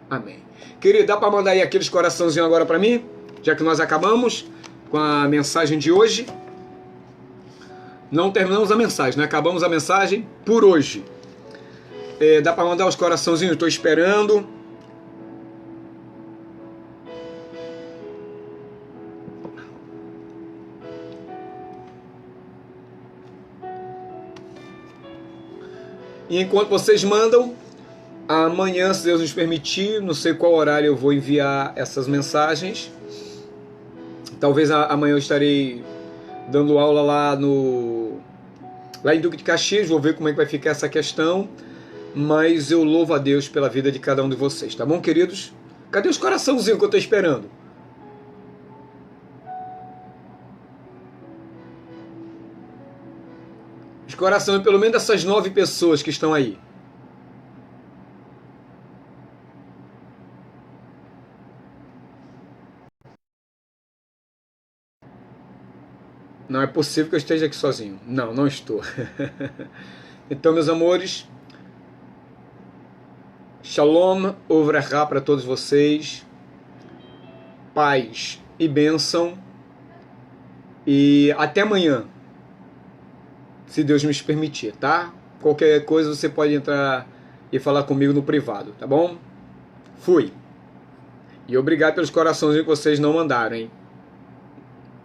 Amém. Querido, dá para mandar aí aqueles coraçãozinhos agora para mim? Já que nós acabamos com a mensagem de hoje. Não terminamos a mensagem, né? Acabamos a mensagem por hoje. Dá para mandar os coraçãozinhos? Estou esperando. E enquanto vocês mandam, amanhã, se Deus nos permitir, não sei qual horário eu vou enviar essas mensagens. Talvez amanhã eu estarei dando aula lá em Duque de Caxias, vou ver como é que vai ficar essa questão, mas eu louvo a Deus pela vida de cada um de vocês, tá bom, queridos? Cadê os coraçãozinhos que eu estou esperando? Os corações, pelo menos dessas 9 pessoas que estão aí. Não é possível que eu esteja aqui sozinho. Não, não estou. Então, meus amores, Shalom Uvrachá para todos vocês. Paz e bênção. E até amanhã, se Deus me permitir, tá? Qualquer coisa você pode entrar e falar comigo no privado, tá bom? Fui. E obrigado pelos corações que vocês não mandaram, hein?